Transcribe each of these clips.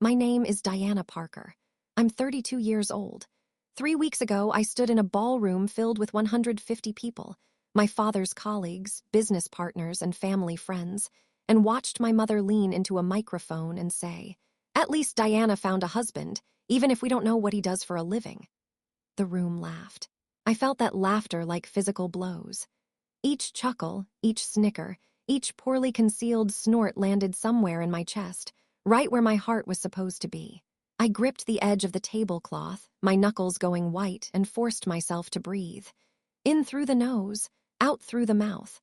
My name is Diana Parker. I'm 32 years old. 3 weeks ago, I stood in a ballroom filled with 150 people, my father's colleagues, business partners, and family friends, and watched my mother lean into a microphone and say, "At least Diana found a husband, even if we don't know what he does for a living." The room laughed. I felt that laughter like physical blows. Each chuckle, each snicker, each poorly concealed snort landed somewhere in my chest, right where my heart was supposed to be. I gripped the edge of the tablecloth, my knuckles going white, and forced myself to breathe. In through the nose, out through the mouth.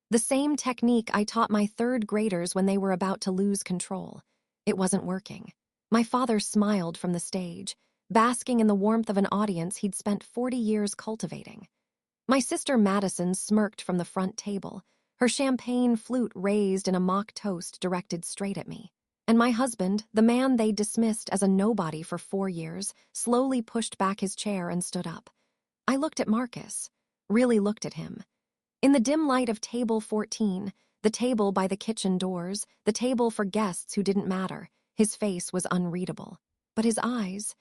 The same technique I taught my third graders when they were about to lose control. It wasn't working. My father smiled from the stage, basking in the warmth of an audience he'd spent 40 years cultivating. My sister Madison smirked from the front table, her champagne flute raised in a mock toast directed straight at me. And my husband, the man they dismissed as a nobody for 4 years, slowly pushed back his chair and stood up. I looked at Marcus, really looked at him. In the dim light of table 14, the table by the kitchen doors, the table for guests who didn't matter, his face was unreadable. But his eyes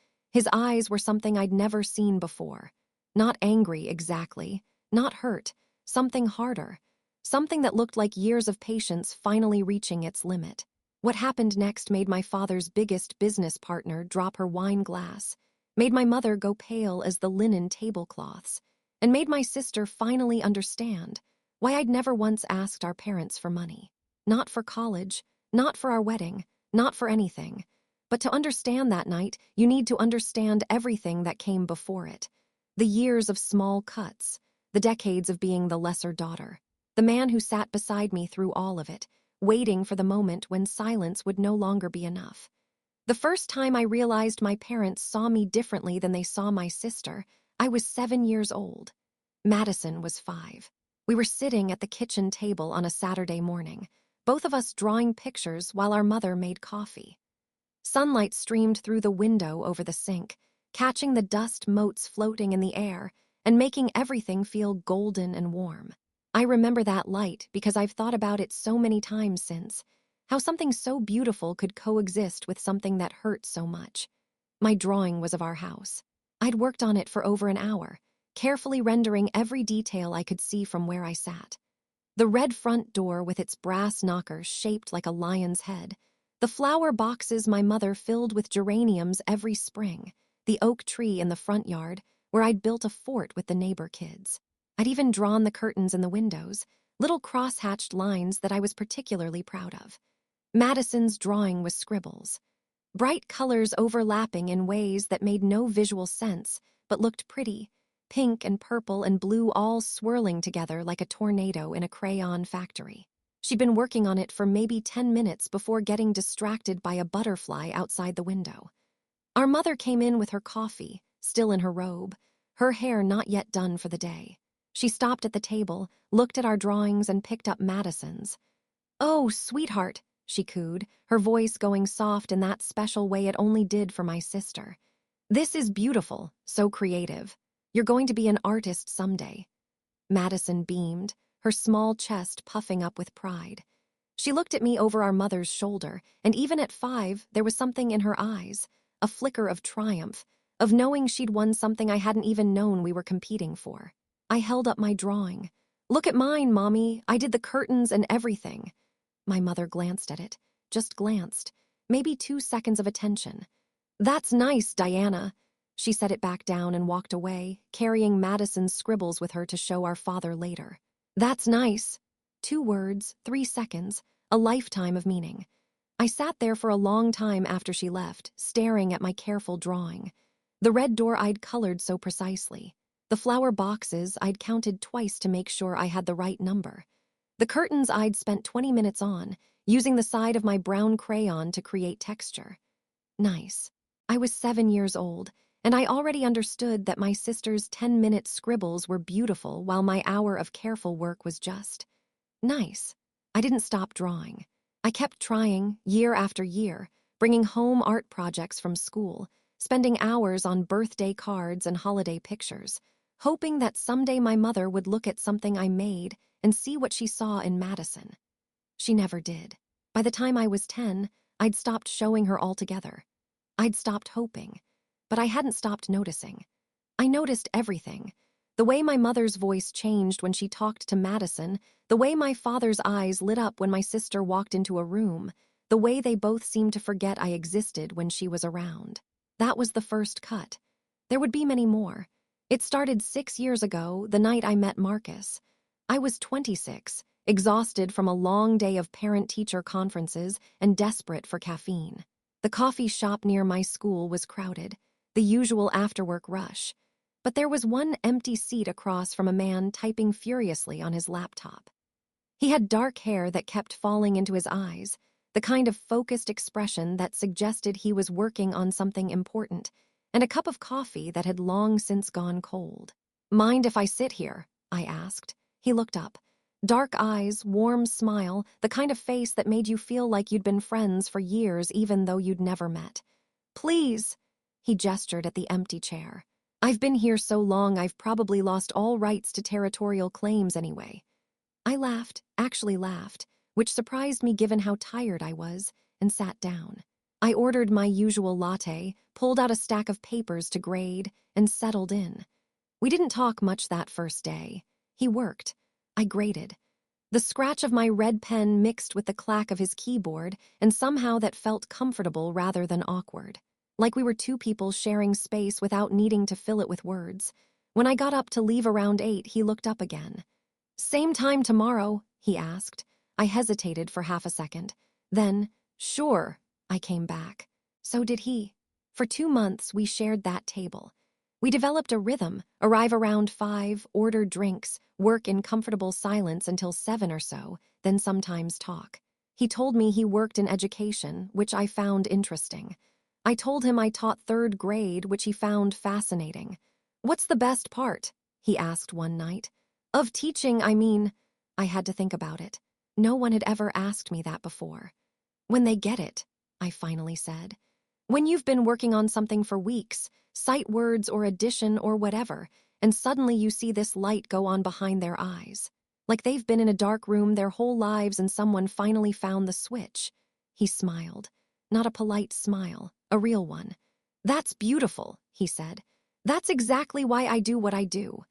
were something I'd never seen before. Not angry exactly, not hurt, something harder, something that looked like years of patience finally reaching its limit. What happened next made my father's biggest business partner drop her wine glass, made my mother go pale as the linen tablecloths, and made my sister finally understand why I'd never once asked our parents for money. Not for college, not for our wedding, not for anything. But to understand that night, you need to understand everything that came before it. The years of small cuts, the decades of being the lesser daughter, the man who sat beside me through all of it, waiting for the moment when silence would no longer be enough. The first time I realized my parents saw me differently than they saw my sister, I was 7 years old. Madison was 5. We were sitting at the kitchen table on a Saturday morning, both of us drawing pictures while our mother made coffee. Sunlight streamed through the window over the sink, catching the dust motes floating in the air and making everything feel golden and warm. I remember that light because I've thought about it so many times since, how something so beautiful could coexist with something that hurt so much. My drawing was of our house. I'd worked on it for over an hour, carefully rendering every detail I could see from where I sat. The red front door with its brass knockers shaped like a lion's head, the flower boxes my mother filled with geraniums every spring, the oak tree in the front yard where I'd built a fort with the neighbor kids. I'd even drawn the curtains in the windows, little cross-hatched lines that I was particularly proud of. Madison's drawing was scribbles, bright colors overlapping in ways that made no visual sense but looked pretty, pink and purple and blue all swirling together like a tornado in a crayon factory. She'd been working on it for maybe 10 minutes before getting distracted by a butterfly outside the window. Our mother came in with her coffee, still in her robe, her hair not yet done for the day. She stopped at the table, looked at our drawings, and picked up Madison's. "Oh, sweetheart," she cooed, her voice going soft in that special way it only did for my sister. "This is beautiful, so creative. You're going to be an artist someday." Madison beamed, her small chest puffing up with pride. She looked at me over our mother's shoulder, and even at 5, there was something in her eyes, a flicker of triumph, of knowing she'd won something I hadn't even known we were competing for. I held up my drawing. "Look at mine, Mommy. I did the curtains and everything." My mother glanced at it, just glanced, maybe 2 seconds of attention. "That's nice, Diana." She set it back down and walked away, carrying Madison's scribbles with her to show our father later. "That's nice." 2 words, 3 seconds, a lifetime of meaning. I sat there for a long time after she left, staring at my careful drawing. The red door I'd colored so precisely. The flower boxes I'd counted twice to make sure I had the right number. The curtains I'd spent 20 minutes on, using the side of my brown crayon to create texture. Nice. I was 7 years old, and I already understood that my sister's 10-minute scribbles were beautiful while my hour of careful work was just nice. I didn't stop drawing. I kept trying, year after year, bringing home art projects from school, spending hours on birthday cards and holiday pictures, hoping that someday my mother would look at something I made and see what she saw in Madison. She never did. By the time I was 10, I'd stopped showing her altogether. I'd stopped hoping. But I hadn't stopped noticing. I noticed everything. The way my mother's voice changed when she talked to Madison, the way my father's eyes lit up when my sister walked into a room, the way they both seemed to forget I existed when she was around. That was the first cut. There would be many more. It started 6 years ago, the night I met Marcus. I was 26, exhausted from a long day of parent-teacher conferences and desperate for caffeine. The coffee shop near my school was crowded, the usual after-work rush. But there was one empty seat across from a man typing furiously on his laptop. He had dark hair that kept falling into his eyes, the kind of focused expression that suggested he was working on something important, and a cup of coffee that had long since gone cold. "Mind if I sit here?" I asked. He looked up. Dark eyes, warm smile, the kind of face that made you feel like you'd been friends for years even though you'd never met. "Please," he gestured at the empty chair. "I've been here so long I've probably lost all rights to territorial claims anyway." I laughed, actually laughed, which surprised me given how tired I was, and sat down. I ordered my usual latte, pulled out a stack of papers to grade, and settled in. We didn't talk much that first day. He worked. I graded. The scratch of my red pen mixed with the clack of his keyboard, and somehow that felt comfortable rather than awkward. Like we were two people sharing space without needing to fill it with words. When I got up to leave around 8, he looked up again. "Same time tomorrow?" he asked. I hesitated for half a second. Then, "Sure," I came back. So did he. For 2 months, we shared that table. We developed a rhythm, arrive around 5, order drinks, work in comfortable silence until 7 or so, then sometimes talk. He told me he worked in education, which I found interesting. I told him I taught 3rd grade, which he found fascinating. "What's the best part?" he asked one night. "Of teaching, I mean." I had to think about it. No one had ever asked me that before. "When they get it," I finally said. "When you've been working on something for weeks, sight words or addition or whatever, and suddenly you see this light go on behind their eyes. Like they've been in a dark room their whole lives and someone finally found the switch." He smiled. Not a polite smile, a real one. "That's beautiful," he said. "That's exactly why I do what I do."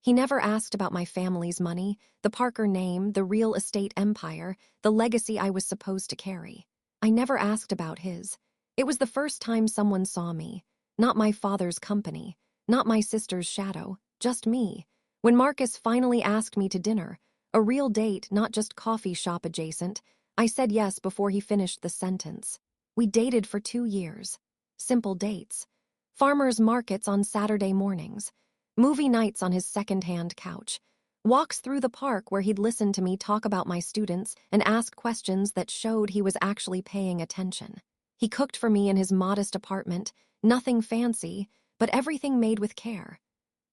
He never asked about my family's money, the Parker name, the real estate empire, the legacy I was supposed to carry. I never asked about his. It was the first time someone saw me. Not my father's company, not my sister's shadow, just me. When Marcus finally asked me to dinner, a real date, not just coffee shop adjacent, I said yes before he finished the sentence. We dated for 2 years. Simple dates. Farmers markets on Saturday mornings. Movie nights on his second-hand couch. Walks through the park where he'd listen to me talk about my students and ask questions that showed he was actually paying attention. He cooked for me in his modest apartment, nothing fancy, but everything made with care.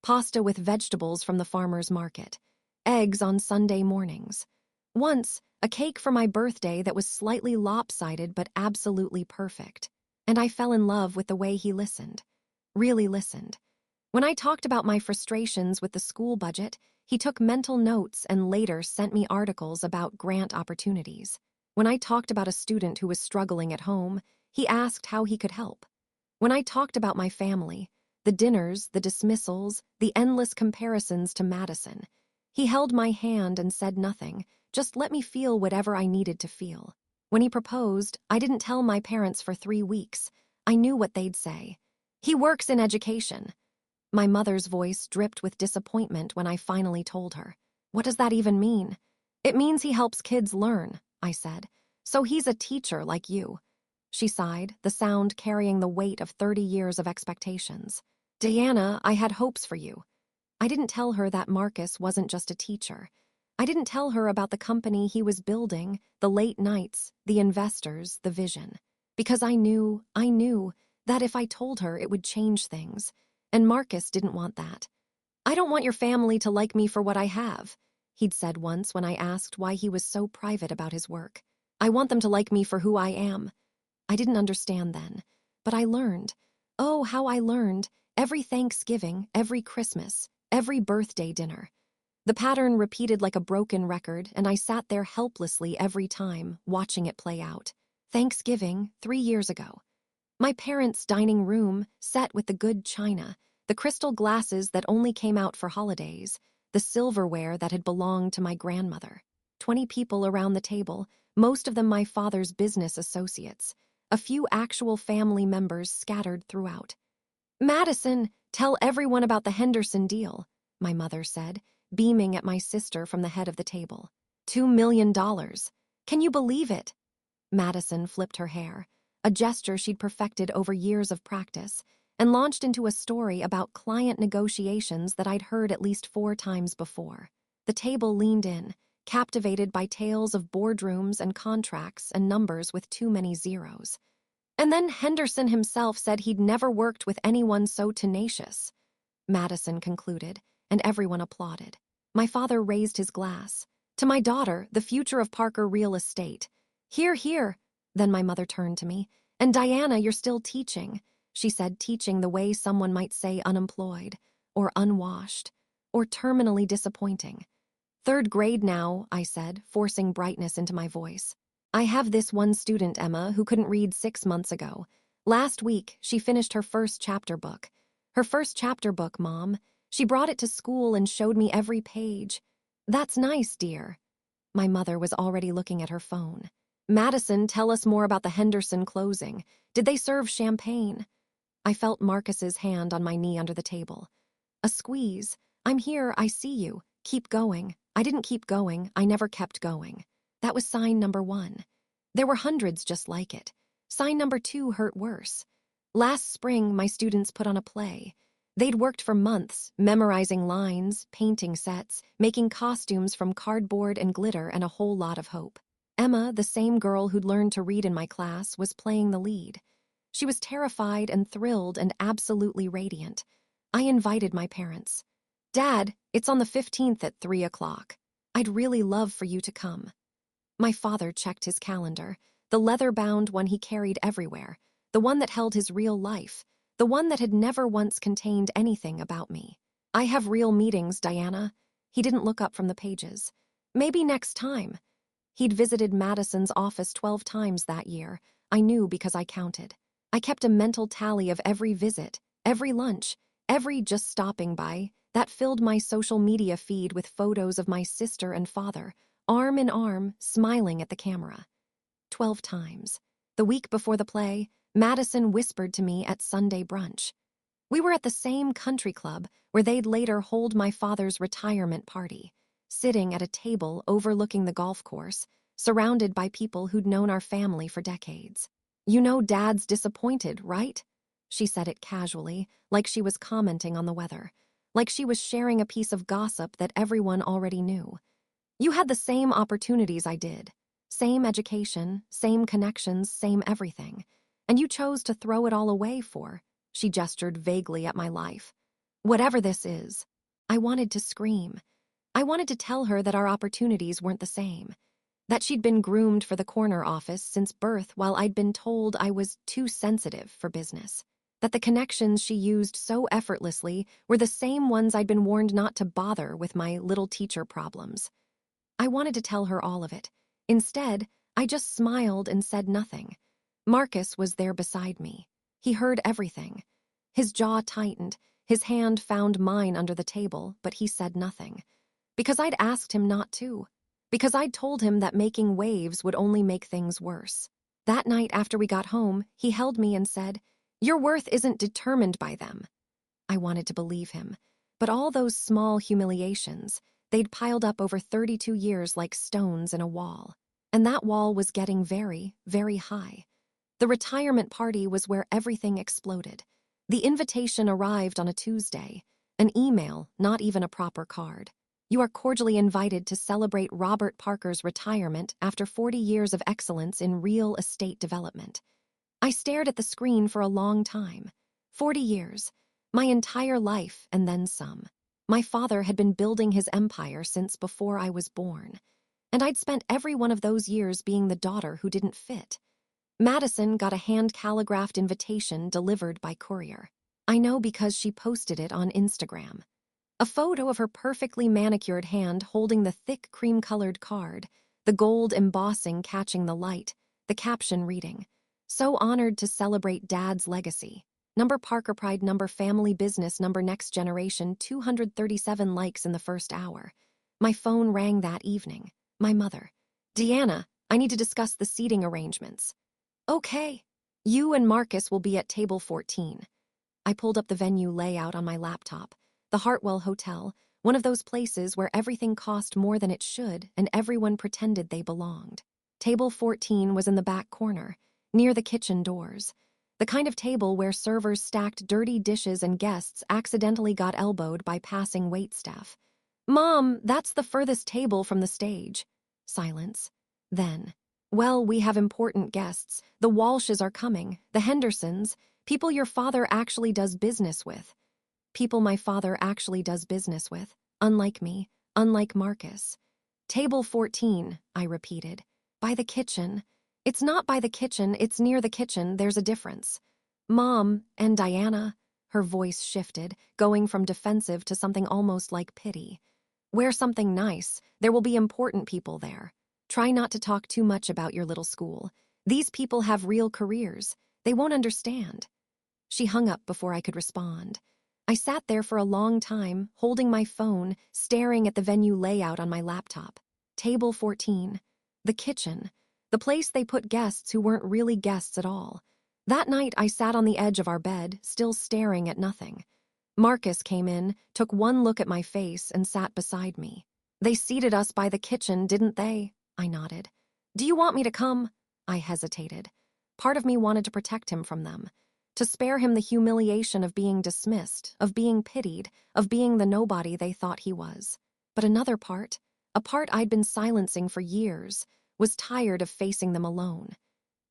Pasta with vegetables from the farmer's market. Eggs on Sunday mornings. Once, a cake for my birthday that was slightly lopsided but absolutely perfect. And I fell in love with the way he listened. Really listened. When I talked about my frustrations with the school budget, he took mental notes and later sent me articles about grant opportunities. When I talked about a student who was struggling at home, he asked how he could help. When I talked about my family, the dinners, the dismissals, the endless comparisons to Madison, he held my hand and said nothing, just let me feel whatever I needed to feel. When he proposed, I didn't tell my parents for 3 weeks. I knew what they'd say. "He works in education." My mother's voice dripped with disappointment when I finally told her. "What does that even mean?" "It means he helps kids learn," I said. "So he's a teacher like you." She sighed, the sound carrying the weight of 30 years of expectations. "Diana, I had hopes for you." I didn't tell her that Marcus wasn't just a teacher. I didn't tell her about the company he was building, the late nights, the investors, the vision. Because I knew that if I told her it would change things. And Marcus didn't want that. "I don't want your family to like me for what I have," he'd said once when I asked why he was so private about his work. "I want them to like me for who I am." I didn't understand then, but I learned. Oh, how I learned, every Thanksgiving, every Christmas, every birthday dinner. The pattern repeated like a broken record, and I sat there helplessly every time, watching it play out. Thanksgiving, 3 years ago. My parents' dining room, set with the good china, the crystal glasses that only came out for holidays, the silverware that had belonged to my grandmother. 20 people around the table, most of them my father's business associates, a few actual family members scattered throughout. "Madison, tell everyone about the Henderson deal," my mother said, beaming at my sister from the head of the table. $2 million. Can you believe it? Madison flipped her hair, a gesture she'd perfected over years of practice, and launched into a story about client negotiations that I'd heard at least 4 times before. The table leaned in, captivated by tales of boardrooms and contracts and numbers with too many zeros. And then Henderson himself said he'd never worked with anyone so tenacious, Madison concluded, and everyone applauded. My father raised his glass. "To my daughter, the future of Parker Real Estate." "Hear, hear." Then my mother turned to me. "And Diana, you're still teaching," she said, teaching the way someone might say unemployed, or unwashed, or terminally disappointing. "Third grade now," I said, forcing brightness into my voice. "I have this one student, Emma, who couldn't read 6 months ago. Last week, she finished her first chapter book. Her first chapter book, Mom. She brought it to school and showed me every page." "That's nice, dear." My mother was already looking at her phone. "Madison, tell us more about the Henderson closing. Did they serve champagne?" I felt Marcus's hand on my knee under the table. A squeeze. "I'm here, I see you. Keep going." I didn't keep going, I never kept going. That was sign number 1. There were hundreds just like it. Sign number 2 hurt worse. Last spring, my students put on a play. They'd worked for months, memorizing lines, painting sets, making costumes from cardboard and glitter and a whole lot of hope. Emma, the same girl who'd learned to read in my class, was playing the lead. She was terrified and thrilled and absolutely radiant. I invited my parents. "Dad, it's on the 15th at 3 o'clock. I'd really love for you to come." My father checked his calendar, the leather-bound one he carried everywhere, the one that held his real life, the one that had never once contained anything about me. "I have real meetings, Diana." He didn't look up from the pages. "Maybe next time." He'd visited Madison's office 12 times that year. I knew because I counted. I kept a mental tally of every visit, every lunch, every just stopping by. That filled my social media feed with photos of my sister and father, arm in arm, smiling at the camera. 12 times. The week before the play, Madison whispered to me at Sunday brunch. We were at the same country club where they'd later hold my father's retirement party, sitting at a table overlooking the golf course, surrounded by people who'd known our family for decades. "You know Dad's disappointed, right?" She said it casually, like she was commenting on the weather, like she was sharing a piece of gossip that everyone already knew. "You had the same opportunities I did. Same education, same connections, same everything. And you chose to throw it all away for," she gestured vaguely at my life. "Whatever this is." I wanted to scream. I wanted to tell her that our opportunities weren't the same. That she'd been groomed for the corner office since birth while I'd been told I was too sensitive for business. That the connections she used so effortlessly were the same ones I'd been warned not to bother with my little teacher problems. I wanted to tell her all of it. Instead, I just smiled and said nothing. Marcus was there beside me. He heard everything. His jaw tightened, his hand found mine under the table, but he said nothing. Because I'd asked him not to. Because I'd told him that making waves would only make things worse. That night after we got home, he held me and said, "Your worth isn't determined by them." I wanted to believe him, but all those small humiliations, they'd piled up over 32 years like stones in a wall. And that wall was getting very, very high. The retirement party was where everything exploded. The invitation arrived on a Tuesday. An email, not even a proper card. "You are cordially invited to celebrate Robert Parker's retirement after 40 years of excellence in real estate development." I stared at the screen for a long time. 40 years. My entire life and then some. My father had been building his empire since before I was born. And I'd spent every one of those years being the daughter who didn't fit. Madison got a hand-calligraphed invitation delivered by courier. I know because she posted it on Instagram. A photo of her perfectly manicured hand holding the thick cream-colored card, the gold embossing catching the light, The caption reading, "So honored to celebrate Dad's legacy. Number Parker Pride, number Family Business, number Next Generation, 237 likes in the first hour." My phone rang that evening. My mother. "Deanna, I need to discuss the seating arrangements." "Okay. You and Marcus will be at table 14. I pulled up the venue layout on my laptop. The Hartwell Hotel, one of those places where everything cost more than it should and everyone pretended they belonged. Table 14 was in the back corner, near the kitchen doors. The kind of table where servers stacked dirty dishes and guests accidentally got elbowed by passing waitstaff. "Mom, that's the furthest table from the stage." Silence. Then, "Well, we have important guests. The Walshes are coming, the Hendersons, people your father actually does business with." People my father actually does business with, unlike me, unlike Marcus. "Table 14, I repeated. "By the kitchen." "It's not by the kitchen, it's near the kitchen, there's a difference." "Mom, and Diana," her voice shifted, going from defensive to something almost like pity. "Wear something nice, there will be important people there. Try not to talk too much about your little school. These people have real careers, they won't understand." She hung up before I could respond. I sat there for a long time, holding my phone, staring at the venue layout on my laptop. Table 14. The kitchen. The place they put guests who weren't really guests at all. That night I sat on the edge of our bed, still staring at nothing. Marcus came in, took one look at my face, and sat beside me. "They seated us by the kitchen, didn't they?" I nodded. "Do you want me to come?" I hesitated. Part of me wanted to protect him from them, to spare him the humiliation of being dismissed, of being pitied, of being the nobody they thought he was. But another part, a part I'd been silencing for years, was tired of facing them alone.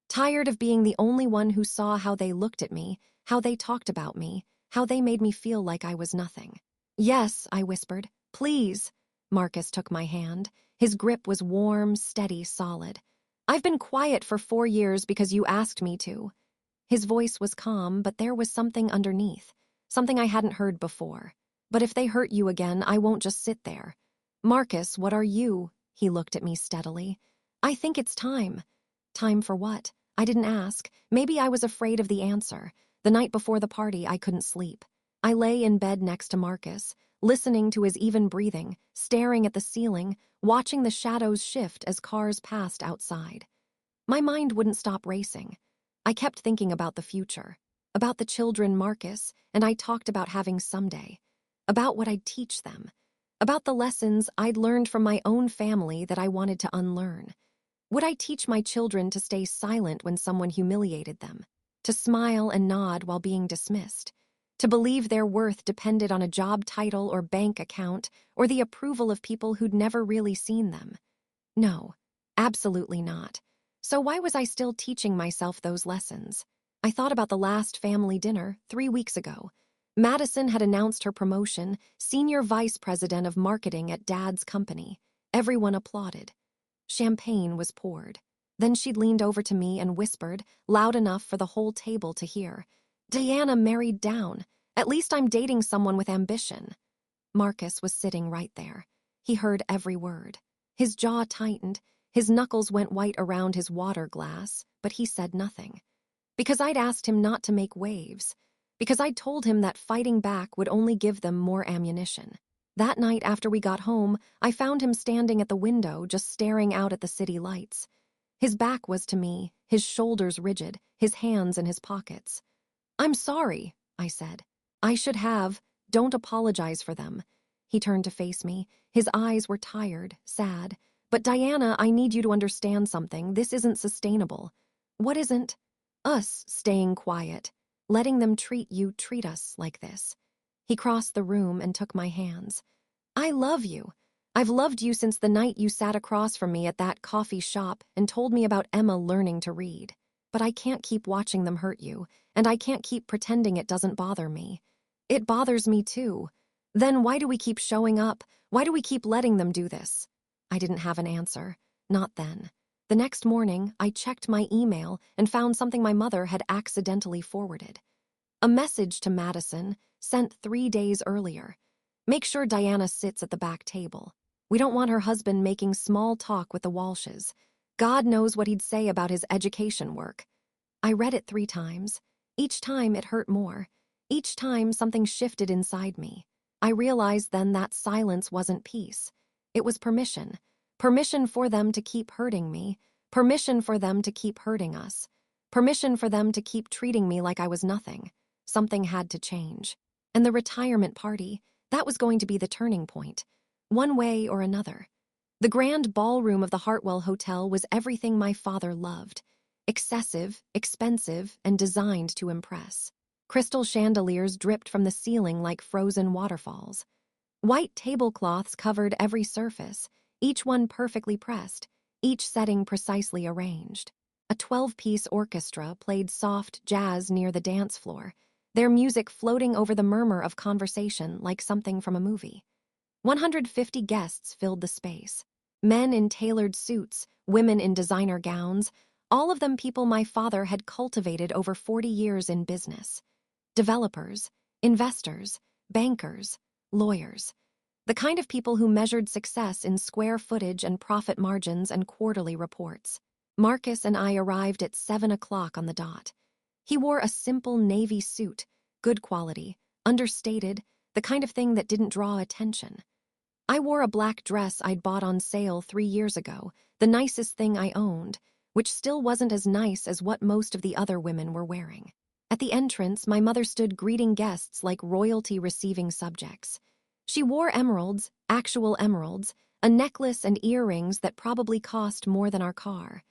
Tired of being the only one who saw how they looked at me, how they talked about me, how they made me feel like I was nothing. "Yes," I whispered. "Please." Marcus took my hand. His grip was warm, steady, solid. "I've been quiet for 4 years because you asked me to." His voice was calm, but there was something underneath, something I hadn't heard before. "But if they hurt you again, I won't just sit there." "Marcus, what are you?" He looked at me steadily. "I think it's time." Time for what? I didn't ask. Maybe I was afraid of the answer. The night before the party, I couldn't sleep. I lay in bed next to Marcus, listening to his even breathing, staring at the ceiling, watching the shadows shift as cars passed outside. My mind wouldn't stop racing. I kept thinking about the future, about the children Marcus and I talked about having someday, about what I'd teach them, about the lessons I'd learned from my own family that I wanted to unlearn. Would I teach my children to stay silent when someone humiliated them, to smile and nod while being dismissed, to believe their worth depended on a job title or bank account or the approval of people who'd never really seen them? No, absolutely not. So why was I still teaching myself those lessons? I thought about the last family dinner 3 weeks ago. Madison had announced her promotion, senior vice president of marketing at Dad's company. Everyone applauded. Champagne was poured. Then she'd leaned over to me and whispered, loud enough for the whole table to hear, "Diana married down. At least I'm dating someone with ambition." Marcus was sitting right there. He heard every word. His jaw tightened. His knuckles went white around his water glass, but he said nothing. Because I'd asked him not to make waves. Because I'd told him that fighting back would only give them more ammunition. That night after we got home, I found him standing at the window, just staring out at the city lights. His back was to me, his shoulders rigid, his hands in his pockets. "I'm sorry," I said. "I should have. Don't apologize for them." He turned to face me. His eyes were tired, sad. "But Diana, I need you to understand something. This isn't sustainable." "What isn't?" "Us staying quiet. Letting them treat us like this." He crossed the room and took my hands. "I love you. I've loved you since the night you sat across from me at that coffee shop and told me about Emma learning to read. But I can't keep watching them hurt you, and I can't keep pretending it doesn't bother me. It bothers me too. Then why do we keep showing up? Why do we keep letting them do this?" I didn't have an answer. Not then. The next morning, I checked my email and found something my mother had accidentally forwarded. A message to Madison, sent 3 days earlier. "Make sure Diana sits at the back table. We don't want her husband making small talk with the Walshes. God knows what he'd say about his education work. I read it 3 times. Each time it hurt more. Each time something shifted inside me. I realized then that silence wasn't peace. It was permission. Permission for them to keep hurting me. Permission for them to keep hurting us. Permission for them to keep treating me like I was nothing. Something had to change. And the retirement party, that was going to be the turning point. One way or another. The grand ballroom of the Hartwell Hotel was everything my father loved. Excessive, expensive, and designed to impress. Crystal chandeliers dripped from the ceiling like frozen waterfalls. White tablecloths covered every surface, each one perfectly pressed, each setting precisely arranged. A 12-piece orchestra played soft jazz near the dance floor, their music floating over the murmur of conversation like something from a movie. 150 guests filled the space. Men in tailored suits, women in designer gowns, all of them people my father had cultivated over 40 years in business. Developers, investors, bankers, lawyers. The kind of people who measured success in square footage and profit margins and quarterly reports. Marcus and I arrived at 7 o'clock on the dot. He wore a simple navy suit, good quality, understated, the kind of thing that didn't draw attention. I wore a black dress I'd bought on sale 3 years ago, the nicest thing I owned, which still wasn't as nice as what most of the other women were wearing. At the entrance, my mother stood greeting guests like royalty receiving subjects. She wore emeralds, actual emeralds, a necklace and earrings that probably cost more than our car.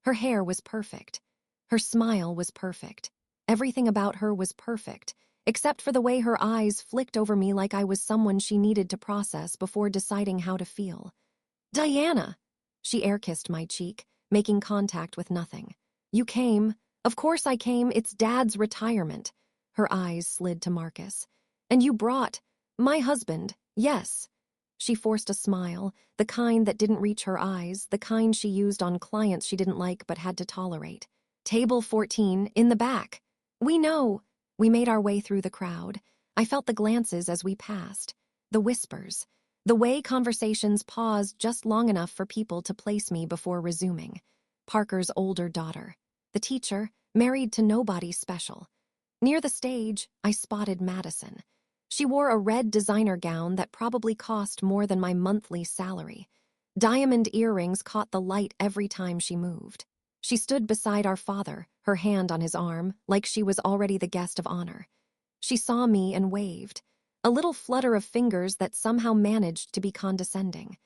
Her hair was perfect. Her smile was perfect. Everything about her was perfect, except for the way her eyes flicked over me like I was someone she needed to process before deciding how to feel. "Diana!" She air-kissed my cheek, making contact with nothing. "You came. Of course I came. It's Dad's retirement." Her eyes slid to Marcus. "And you brought my husband, yes." She forced a smile, the kind that didn't reach her eyes, the kind she used on clients she didn't like but had to tolerate. "Table 14, in the back." "We know." We made our way through the crowd. I felt the glances as we passed, the whispers, the way conversations paused just long enough for people to place me before resuming. Parker's older daughter. The teacher, married to nobody special. Near the stage, I spotted Madison. She wore a red designer gown that probably cost more than my monthly salary. Diamond earrings caught the light every time she moved. She stood beside our father, her hand on his arm, like she was already the guest of honor. She saw me and waved, a little flutter of fingers that somehow managed to be condescending.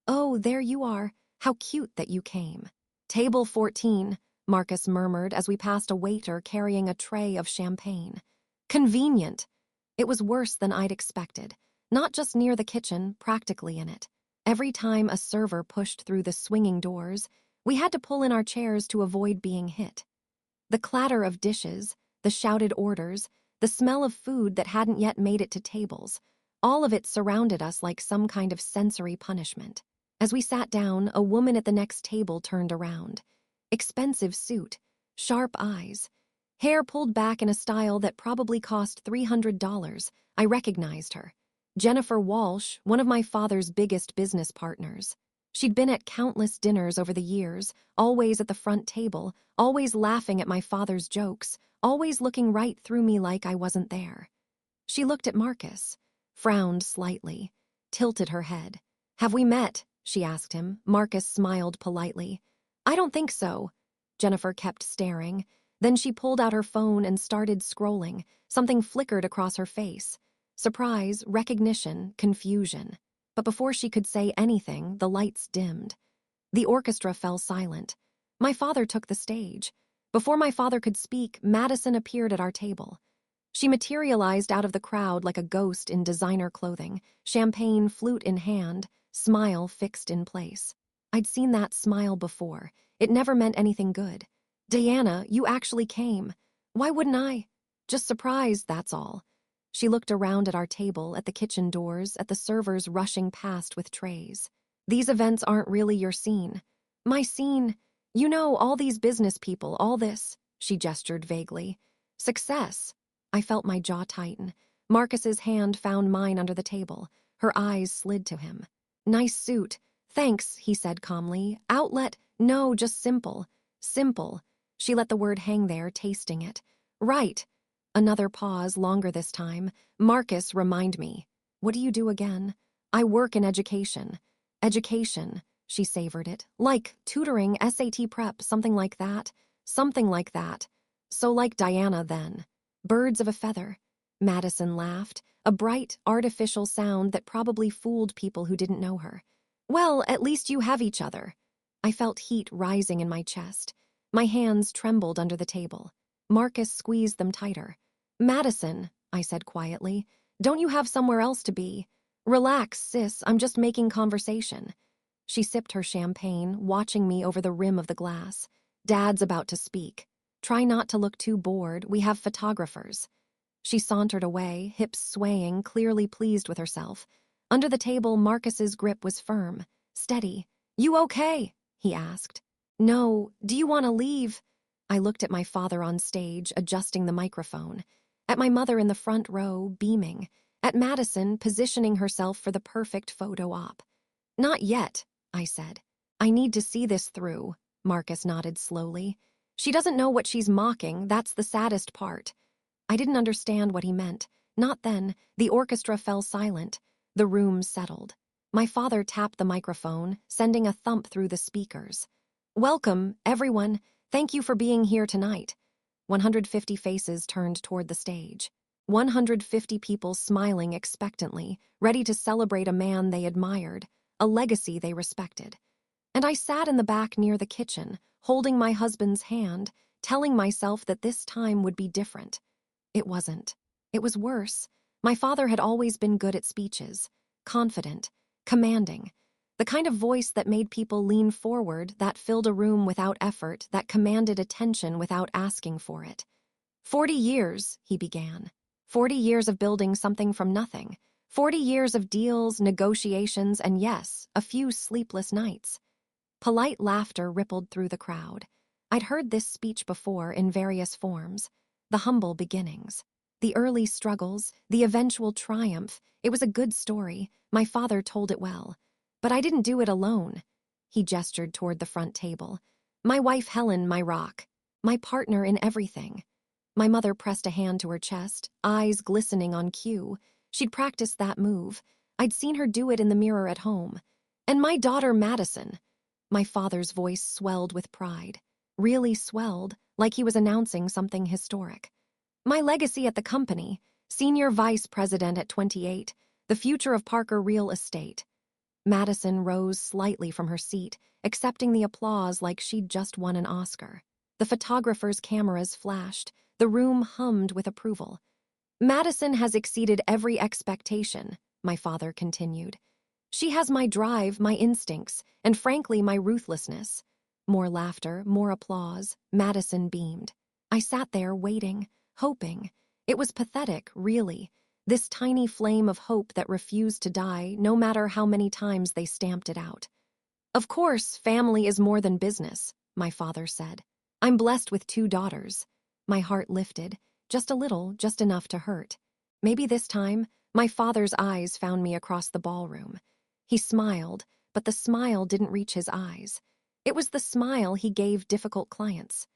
"Oh, there you are. How cute that you came." "Table 14, Marcus murmured as we passed a waiter carrying a tray of champagne. "Convenient." It was worse than I'd expected. Not just near the kitchen, practically in it. Every time a server pushed through the swinging doors, we had to pull in our chairs to avoid being hit. The clatter of dishes, the shouted orders, the smell of food that hadn't yet made it to tables, all of it surrounded us like some kind of sensory punishment. As we sat down, a woman at the next table turned around. Expensive suit, sharp eyes, hair pulled back in a style that probably cost $300. I recognized her. Jennifer Walsh, one of my father's biggest business partners. She'd been at countless dinners over the years, always at the front table, always laughing at my father's jokes, always looking right through me like I wasn't there. She looked at Marcus, frowned slightly, tilted her head. "Have we met?" she asked him. Marcus smiled politely. "I don't think so." Jennifer kept staring. Then she pulled out her phone and started scrolling. Something flickered across her face. Surprise, recognition, confusion. But before she could say anything, the lights dimmed. The orchestra fell silent. My father took the stage. Before my father could speak, Madison appeared at our table. She materialized out of the crowd like a ghost in designer clothing, champagne flute in hand, smile fixed in place. I'd seen that smile before. It never meant anything good. "Diana, you actually came. Why wouldn't I? Just surprised, that's all." She looked around at our table, at the kitchen doors, at the servers rushing past with trays. "These events aren't really your scene." "My scene? You know, all these business people, all this," she gestured vaguely. "Success." I felt my jaw tighten. Marcus's hand found mine under the table. Her eyes slid to him. "Nice suit. Thanks," he said calmly. "Outlet, No, just simple. Simple. She let the word hang there, tasting it. Right. Another pause, longer this time. Marcus, remind me. What do you do again? I work in education. Education. She savored it. Like tutoring, SAT prep, something like that. Something like that. So like Diana, then. Birds of a feather. Madison laughed, a bright, artificial sound that probably fooled people who didn't know her. Well, at least you have each other. I felt heat rising in my chest. My hands trembled under the table. Marcus squeezed them tighter. Madison, I said quietly, don't you have somewhere else to be? Relax, sis, I'm just making conversation. She sipped her champagne, watching me over the rim of the glass. Dad's about to speak. Try not to look too bored, we have photographers. She sauntered away, hips swaying, clearly pleased with herself. Under the table, Marcus's grip was firm, steady. You okay? He asked. No, do you want to leave? I looked at my father on stage, adjusting the microphone. At my mother in the front row, beaming. At Madison, positioning herself for the perfect photo op. Not yet, I said. I need to see this through, Marcus nodded slowly. She doesn't know what she's mocking, that's the saddest part. I didn't understand what he meant. Not then. The orchestra fell silent. The room settled. My father tapped the microphone, sending a thump through the speakers. Welcome, everyone. Thank you for being here tonight. 150 faces turned toward the stage. 150 people smiling expectantly, ready to celebrate a man they admired, a legacy they respected. And I sat in the back near the kitchen, holding my husband's hand, telling myself that this time would be different. It wasn't. It was worse. My father had always been good at speeches, confident, commanding, the kind of voice that made people lean forward, that filled a room without effort, that commanded attention without asking for it. 40 years, he began. 40 years of building something from nothing. 40 years of deals, negotiations, and yes, a few sleepless nights. Polite laughter rippled through the crowd. I'd heard this speech before in various forms. The humble beginnings, the early struggles, the eventual triumph. It was a good story. My father told it well. But I didn't do it alone. He gestured toward the front table. My wife Helen, my rock. My partner in everything. My mother pressed a hand to her chest, eyes glistening on cue. She'd practiced that move. I'd seen her do it in the mirror at home. And my daughter Madison. My father's voice swelled with pride. Really swelled, like he was announcing something historic. My legacy at the company, senior vice president at 28, the future of Parker Real Estate. Madison rose slightly from her seat, accepting the applause like she'd just won an Oscar. The photographers' cameras flashed. The room hummed with approval. Madison has exceeded every expectation, my father continued. She has my drive, my instincts, and frankly, my ruthlessness. More laughter, more applause. Madison beamed. I sat there waiting, hoping. It was pathetic, really. This tiny flame of hope that refused to die, no matter how many times they stamped it out. Of course, family is more than business, my father said. I'm blessed with 2 daughters. My heart lifted, just a little, just enough to hurt. Maybe this time, my father's eyes found me across the ballroom. He smiled, but the smile didn't reach his eyes. It was the smile he gave difficult clients.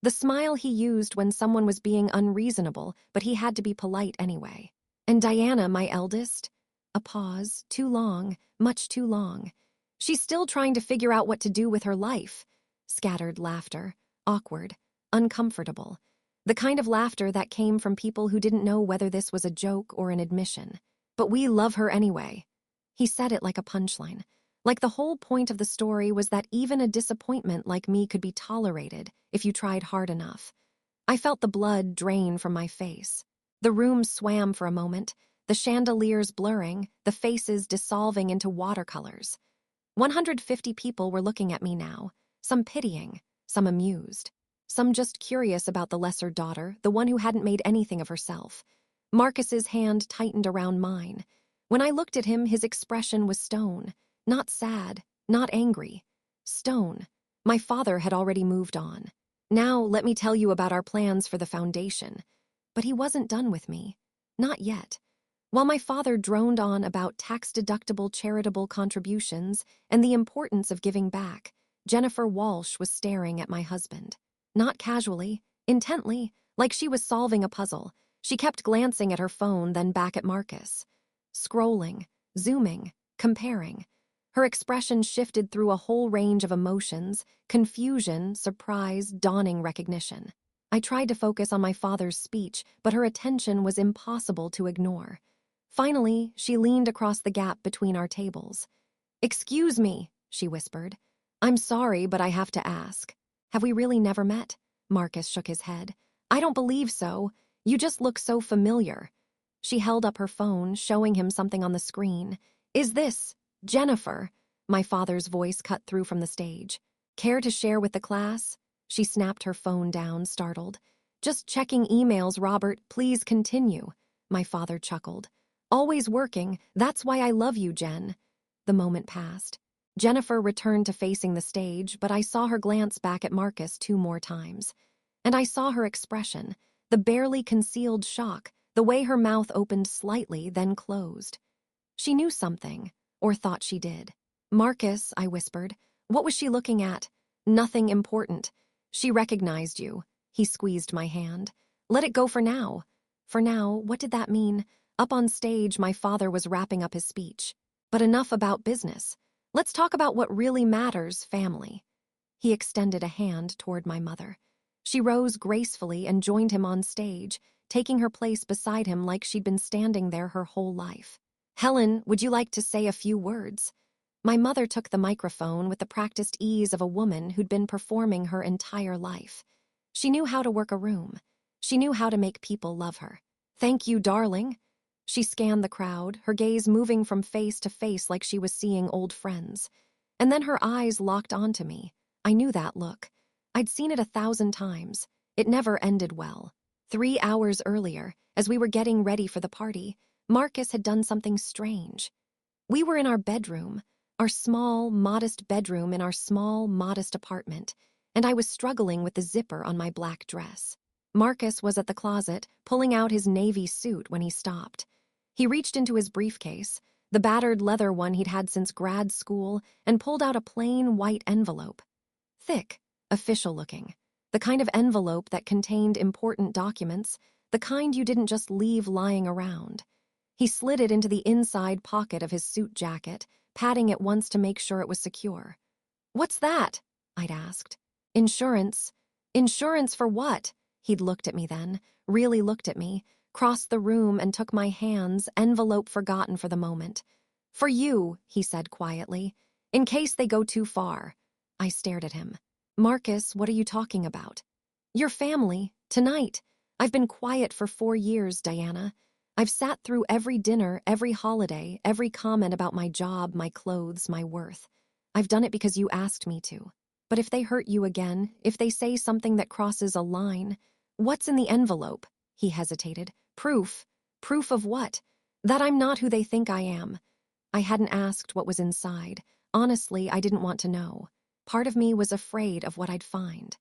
The smile he used when someone was being unreasonable, but he had to be polite anyway. And Diana, my eldest? A pause, too long, much too long. She's still trying to figure out what to do with her life. Scattered laughter, awkward, uncomfortable. The kind of laughter that came from people who didn't know whether this was a joke or an admission. But we love her anyway. He said it like a punchline. Like the whole point of the story was that even a disappointment like me could be tolerated if you tried hard enough. I felt the blood drain from my face. The room swam for a moment, the chandeliers blurring, the faces dissolving into watercolors. 150 people were looking at me now, some pitying, some amused, some just curious about the lesser daughter, the one who hadn't made anything of herself. Marcus's hand tightened around mine. When I looked at him, his expression was stone. Not sad, not angry. Stone. My father had already moved on. Now, let me tell you about our plans for the foundation. But he wasn't done with me. Not yet. While my father droned on about tax-deductible charitable contributions and the importance of giving back, Jennifer Walsh was staring at my husband. Not casually, intently, like she was solving a puzzle. She kept glancing at her phone, then back at Marcus. Scrolling, zooming, comparing. Her expression shifted through a whole range of emotions: confusion, surprise, dawning recognition. I tried to focus on my father's speech, but her attention was impossible to ignore. Finally, she leaned across the gap between our tables. "Excuse me," she whispered. "I'm sorry, but I have to ask. Have we really never met?" Marcus shook his head. "I don't believe so. You just look so familiar." She held up her phone, showing him something on the screen. "Is this Jennifer?" My father's voice cut through from the stage. "Care to share with the class?" She snapped her phone down, startled. "Just checking emails, Robert. Please continue." My father chuckled. "Always working. That's why I love you, Jen." The moment passed. Jennifer returned to facing the stage, but I saw her glance back at Marcus 2 more times. And I saw her expression, the barely concealed shock, the way her mouth opened slightly, then closed. She knew something, or thought she did. "Marcus," I whispered. "What was she looking at?" "Nothing important. She recognized you." He squeezed my hand. "Let it go for now." For now, what did that mean? Up on stage, my father was wrapping up his speech. "But enough about business. Let's talk about what really matters, family." He extended a hand toward my mother. She rose gracefully and joined him on stage, taking her place beside him like she'd been standing there her whole life. "Helen, would you like to say a few words?" My mother took the microphone with the practiced ease of a woman who'd been performing her entire life. She knew how to work a room. She knew how to make people love her. "Thank you, darling." She scanned the crowd, her gaze moving from face to face like she was seeing old friends. And then her eyes locked onto me. I knew that look. I'd seen it 1,000 times. It never ended well. 3 hours earlier, as we were getting ready for the party, Marcus had done something strange. We were in our bedroom, our small, modest bedroom in our small, modest apartment, and I was struggling with the zipper on my black dress. Marcus was at the closet, pulling out his navy suit when he stopped. He reached into his briefcase, the battered leather one he'd had since grad school, and pulled out a plain white envelope. Thick, official-looking. The kind of envelope that contained important documents, the kind you didn't just leave lying around. He slid it into the inside pocket of his suit jacket, patting it once to make sure it was secure. "What's that?" I'd asked. "Insurance." "Insurance for what?" He'd looked at me then, really looked at me, crossed the room and took my hands, envelope forgotten for the moment. "For you," he said quietly, "in case they go too far." I stared at him. "Marcus, what are you talking about?" "Your family, tonight. I've been quiet for 4 years, Diana. I've sat through every dinner, every holiday, every comment about my job, my clothes, my worth. I've done it because you asked me to. But if they hurt you again, if they say something that crosses a line..." "What's in the envelope?" He hesitated. "Proof. Proof of what?" "That I'm not who they think I am." I hadn't asked what was inside. Honestly, I didn't want to know. Part of me was afraid of what I'd find.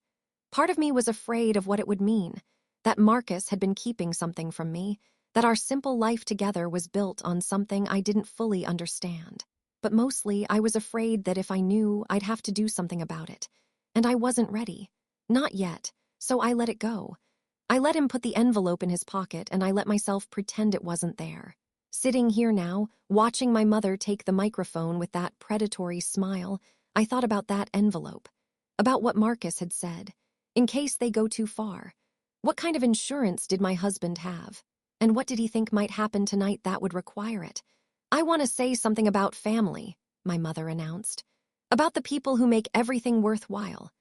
Part of me was afraid of what it would mean. That Marcus had been keeping something from me. That our simple life together was built on something I didn't fully understand. But mostly, I was afraid that if I knew, I'd have to do something about it. And I wasn't ready. Not yet. So I let it go. I let him put the envelope in his pocket, and I let myself pretend it wasn't there. Sitting here now, watching my mother take the microphone with that predatory smile, I thought about that envelope. About what Marcus had said. In case they go too far. What kind of insurance did my husband have? And what did he think might happen tonight that would require it? "I want to say something about family," my mother announced. "About the people who make everything worthwhile."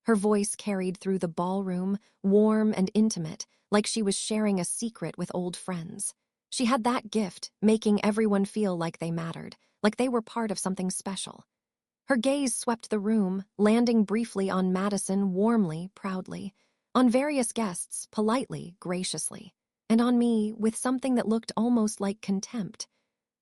Her voice carried through the ballroom, warm and intimate, like she was sharing a secret with old friends. She had that gift, making everyone feel like they mattered, like they were part of something special. Her gaze swept the room, landing briefly on Madison warmly, proudly, on various guests politely, graciously, and on me with something that looked almost like contempt.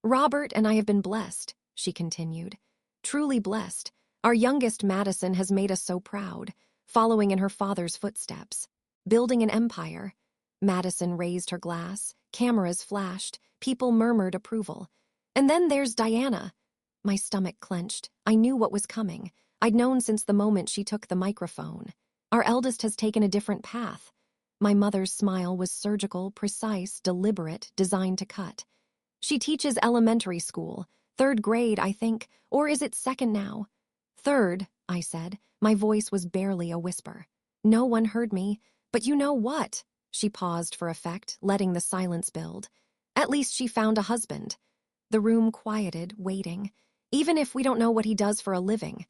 "Robert and I have been blessed," she continued. "Truly blessed. Our youngest Madison has made us so proud, following in her father's footsteps. Building an empire." Madison raised her glass, cameras flashed, people murmured approval. "And then there's Diana." My stomach clenched. I knew what was coming. I'd known since the moment she took the microphone. Our eldest has taken a different path. My mother's smile was surgical, precise, deliberate, designed to cut. She teaches elementary school, 3rd grade, I think, or is it 2nd now? 3rd, I said. My voice was barely a whisper. No one heard me. But you know what? She paused for effect, letting the silence build. At least she found a husband. The room quieted, waiting. Even if we don't know what he does for a living.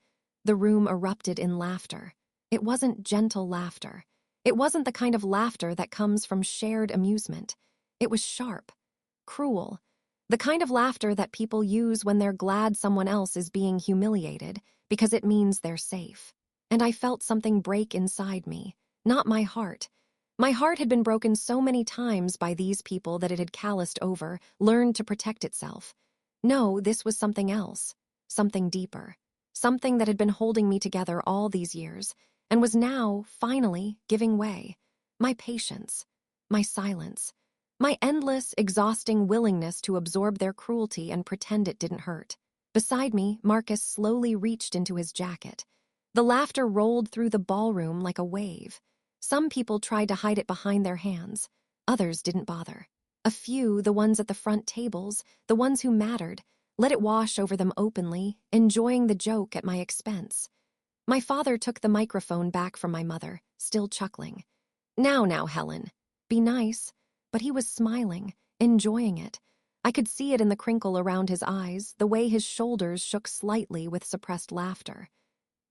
The room erupted in laughter. It wasn't gentle laughter. It wasn't the kind of laughter that comes from shared amusement. It was sharp, cruel, the kind of laughter that people use when they're glad someone else is being humiliated because it means they're safe. And I felt something break inside me, not my heart. My heart had been broken so many times by these people that it had calloused over, learned to protect itself. No, this was something else, something deeper, something that had been holding me together all these years and was now, finally, giving way. My patience, my silence, my endless, exhausting willingness to absorb their cruelty and pretend it didn't hurt. Beside me, Marcus slowly reached into his jacket. The laughter rolled through the ballroom like a wave. Some people tried to hide it behind their hands. Others didn't bother. A few, the ones at the front tables, the ones who mattered, let it wash over them openly, enjoying the joke at my expense. My father took the microphone back from my mother, still chuckling. Now, Helen. Be nice. But he was smiling, enjoying it. I could see it in the crinkle around his eyes, the way his shoulders shook slightly with suppressed laughter.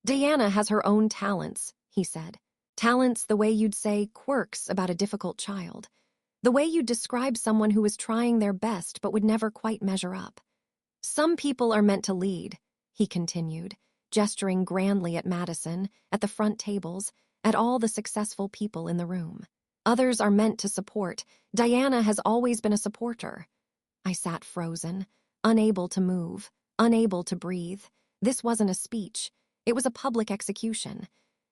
Diana has her own talents, he said. Talents the way you'd say quirks about a difficult child. The way you'd describe someone who was trying their best but would never quite measure up. Some people are meant to lead, he continued, gesturing grandly at Madison, at the front tables, at all the successful people in the room. Others are meant to support. Diana has always been a supporter. I sat frozen, unable to move, unable to breathe. This wasn't a speech. It was a public execution.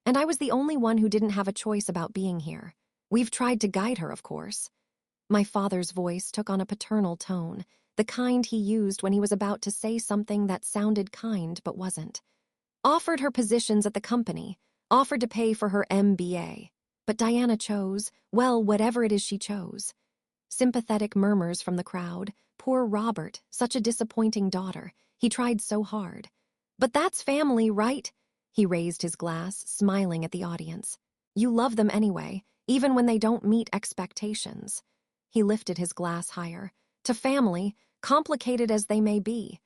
And I was the only one who didn't have a choice about being here. We've tried to guide her, of course. My father's voice took on a paternal tone, the kind he used when he was about to say something that sounded kind but wasn't. Offered her positions at the company, offered to pay for her MBA. But Diana chose, well, whatever it is she chose. Sympathetic murmurs from the crowd. Poor Robert, such a disappointing daughter. He tried so hard. But that's family, right? He raised his glass, smiling at the audience. You love them anyway, even when they don't meet expectations. He lifted his glass higher. To family, complicated as they may be.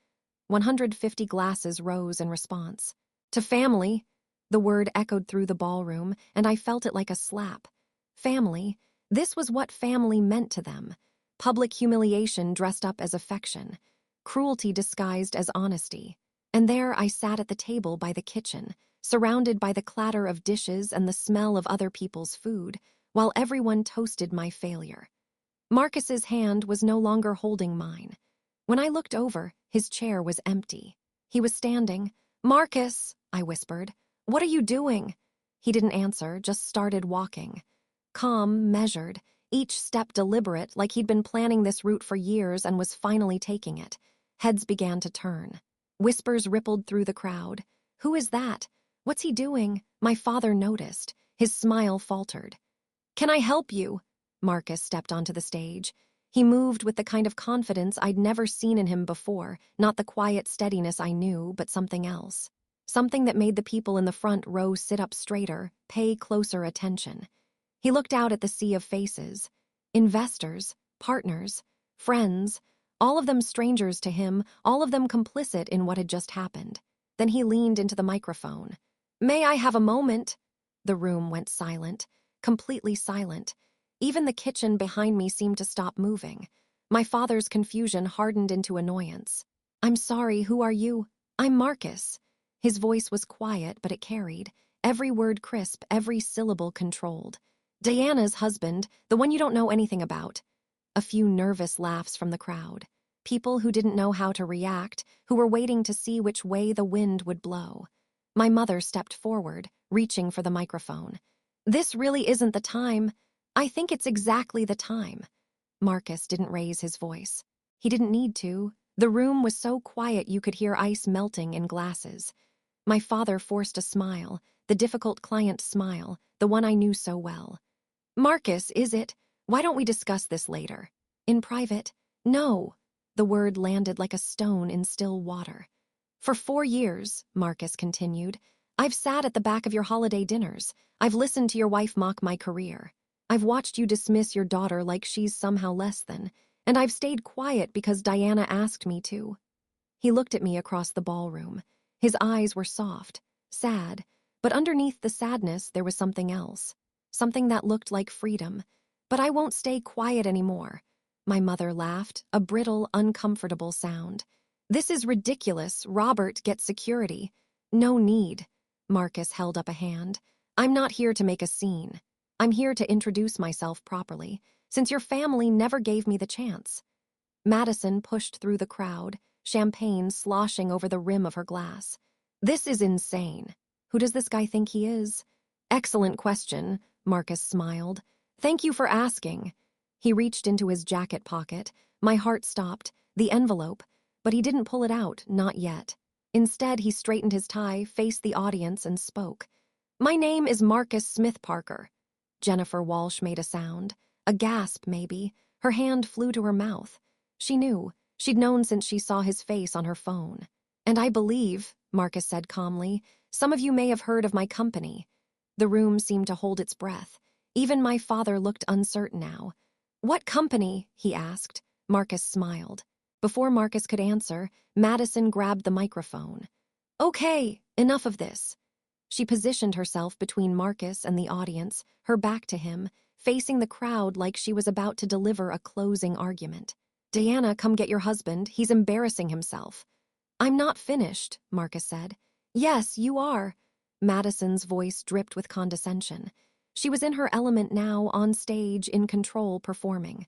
150 glasses rose in response. To family, the word echoed through the ballroom, and I felt it like a slap. Family, this was what family meant to them. Public humiliation dressed up as affection. Cruelty disguised as honesty. And there I sat at the table by the kitchen, surrounded by the clatter of dishes and the smell of other people's food, while everyone toasted my failure. Marcus's hand was no longer holding mine. When I looked over, his chair was empty. He was standing. Marcus, I whispered. What are you doing? He didn't answer, just started walking. Calm, measured, each step deliberate, like he'd been planning this route for years and was finally taking it. Heads began to turn. Whispers rippled through the crowd. Who is that? What's he doing? My father noticed. His smile faltered. Can I help you? Marcus stepped onto the stage. He moved with the kind of confidence I'd never seen in him before, not the quiet steadiness I knew, but something else. Something that made the people in the front row sit up straighter, pay closer attention. He looked out at the sea of faces. Investors, partners, friends, all of them strangers to him, all of them complicit in what had just happened. Then he leaned into the microphone. May I have a moment? The room went silent, completely silent. Even the kitchen behind me seemed to stop moving. My father's confusion hardened into annoyance. I'm sorry, who are you? I'm Marcus. His voice was quiet, but it carried. Every word crisp, every syllable controlled. Diana's husband, the one you don't know anything about. A few nervous laughs from the crowd. People who didn't know how to react, who were waiting to see which way the wind would blow. My mother stepped forward, reaching for the microphone. This really isn't the time. I think it's exactly the time. Marcus didn't raise his voice. He didn't need to. The room was so quiet you could hear ice melting in glasses. My father forced a smile, the difficult client smile, the one I knew so well. Marcus, is it? Why don't we discuss this later? In private? No. The word landed like a stone in still water. For 4 years, Marcus continued, I've sat at the back of your holiday dinners. I've listened to your wife mock my career. I've watched you dismiss your daughter like she's somehow less than, and I've stayed quiet because Diana asked me to. He looked at me across the ballroom. His eyes were soft, sad, but underneath the sadness there was something else. Something that looked like freedom. But I won't stay quiet anymore. My mother laughed, a brittle, uncomfortable sound. This is ridiculous. Robert, get security. No need. Marcus held up a hand. I'm not here to make a scene. I'm here to introduce myself properly, since your family never gave me the chance. Madison pushed through the crowd, champagne sloshing over the rim of her glass. This is insane. Who does this guy think he is? Excellent question, Marcus smiled. Thank you for asking. He reached into his jacket pocket. My heart stopped. The envelope. But he didn't pull it out, not yet. Instead, he straightened his tie, faced the audience, and spoke. My name is Marcus Smith Parker. Jennifer Walsh made a sound. A gasp, maybe. Her hand flew to her mouth. She knew. She'd known since she saw his face on her phone. And I believe, Marcus said calmly, some of you may have heard of my company. The room seemed to hold its breath. Even my father looked uncertain now. What company? He asked. Marcus smiled. Before Marcus could answer, Madison grabbed the microphone. Okay, enough of this. She positioned herself between Marcus and the audience, her back to him, facing the crowd like she was about to deliver a closing argument. Diana, come get your husband. He's embarrassing himself. I'm not finished, Marcus said. Yes, you are. Madison's voice dripped with condescension. She was in her element now, on stage, in control, performing.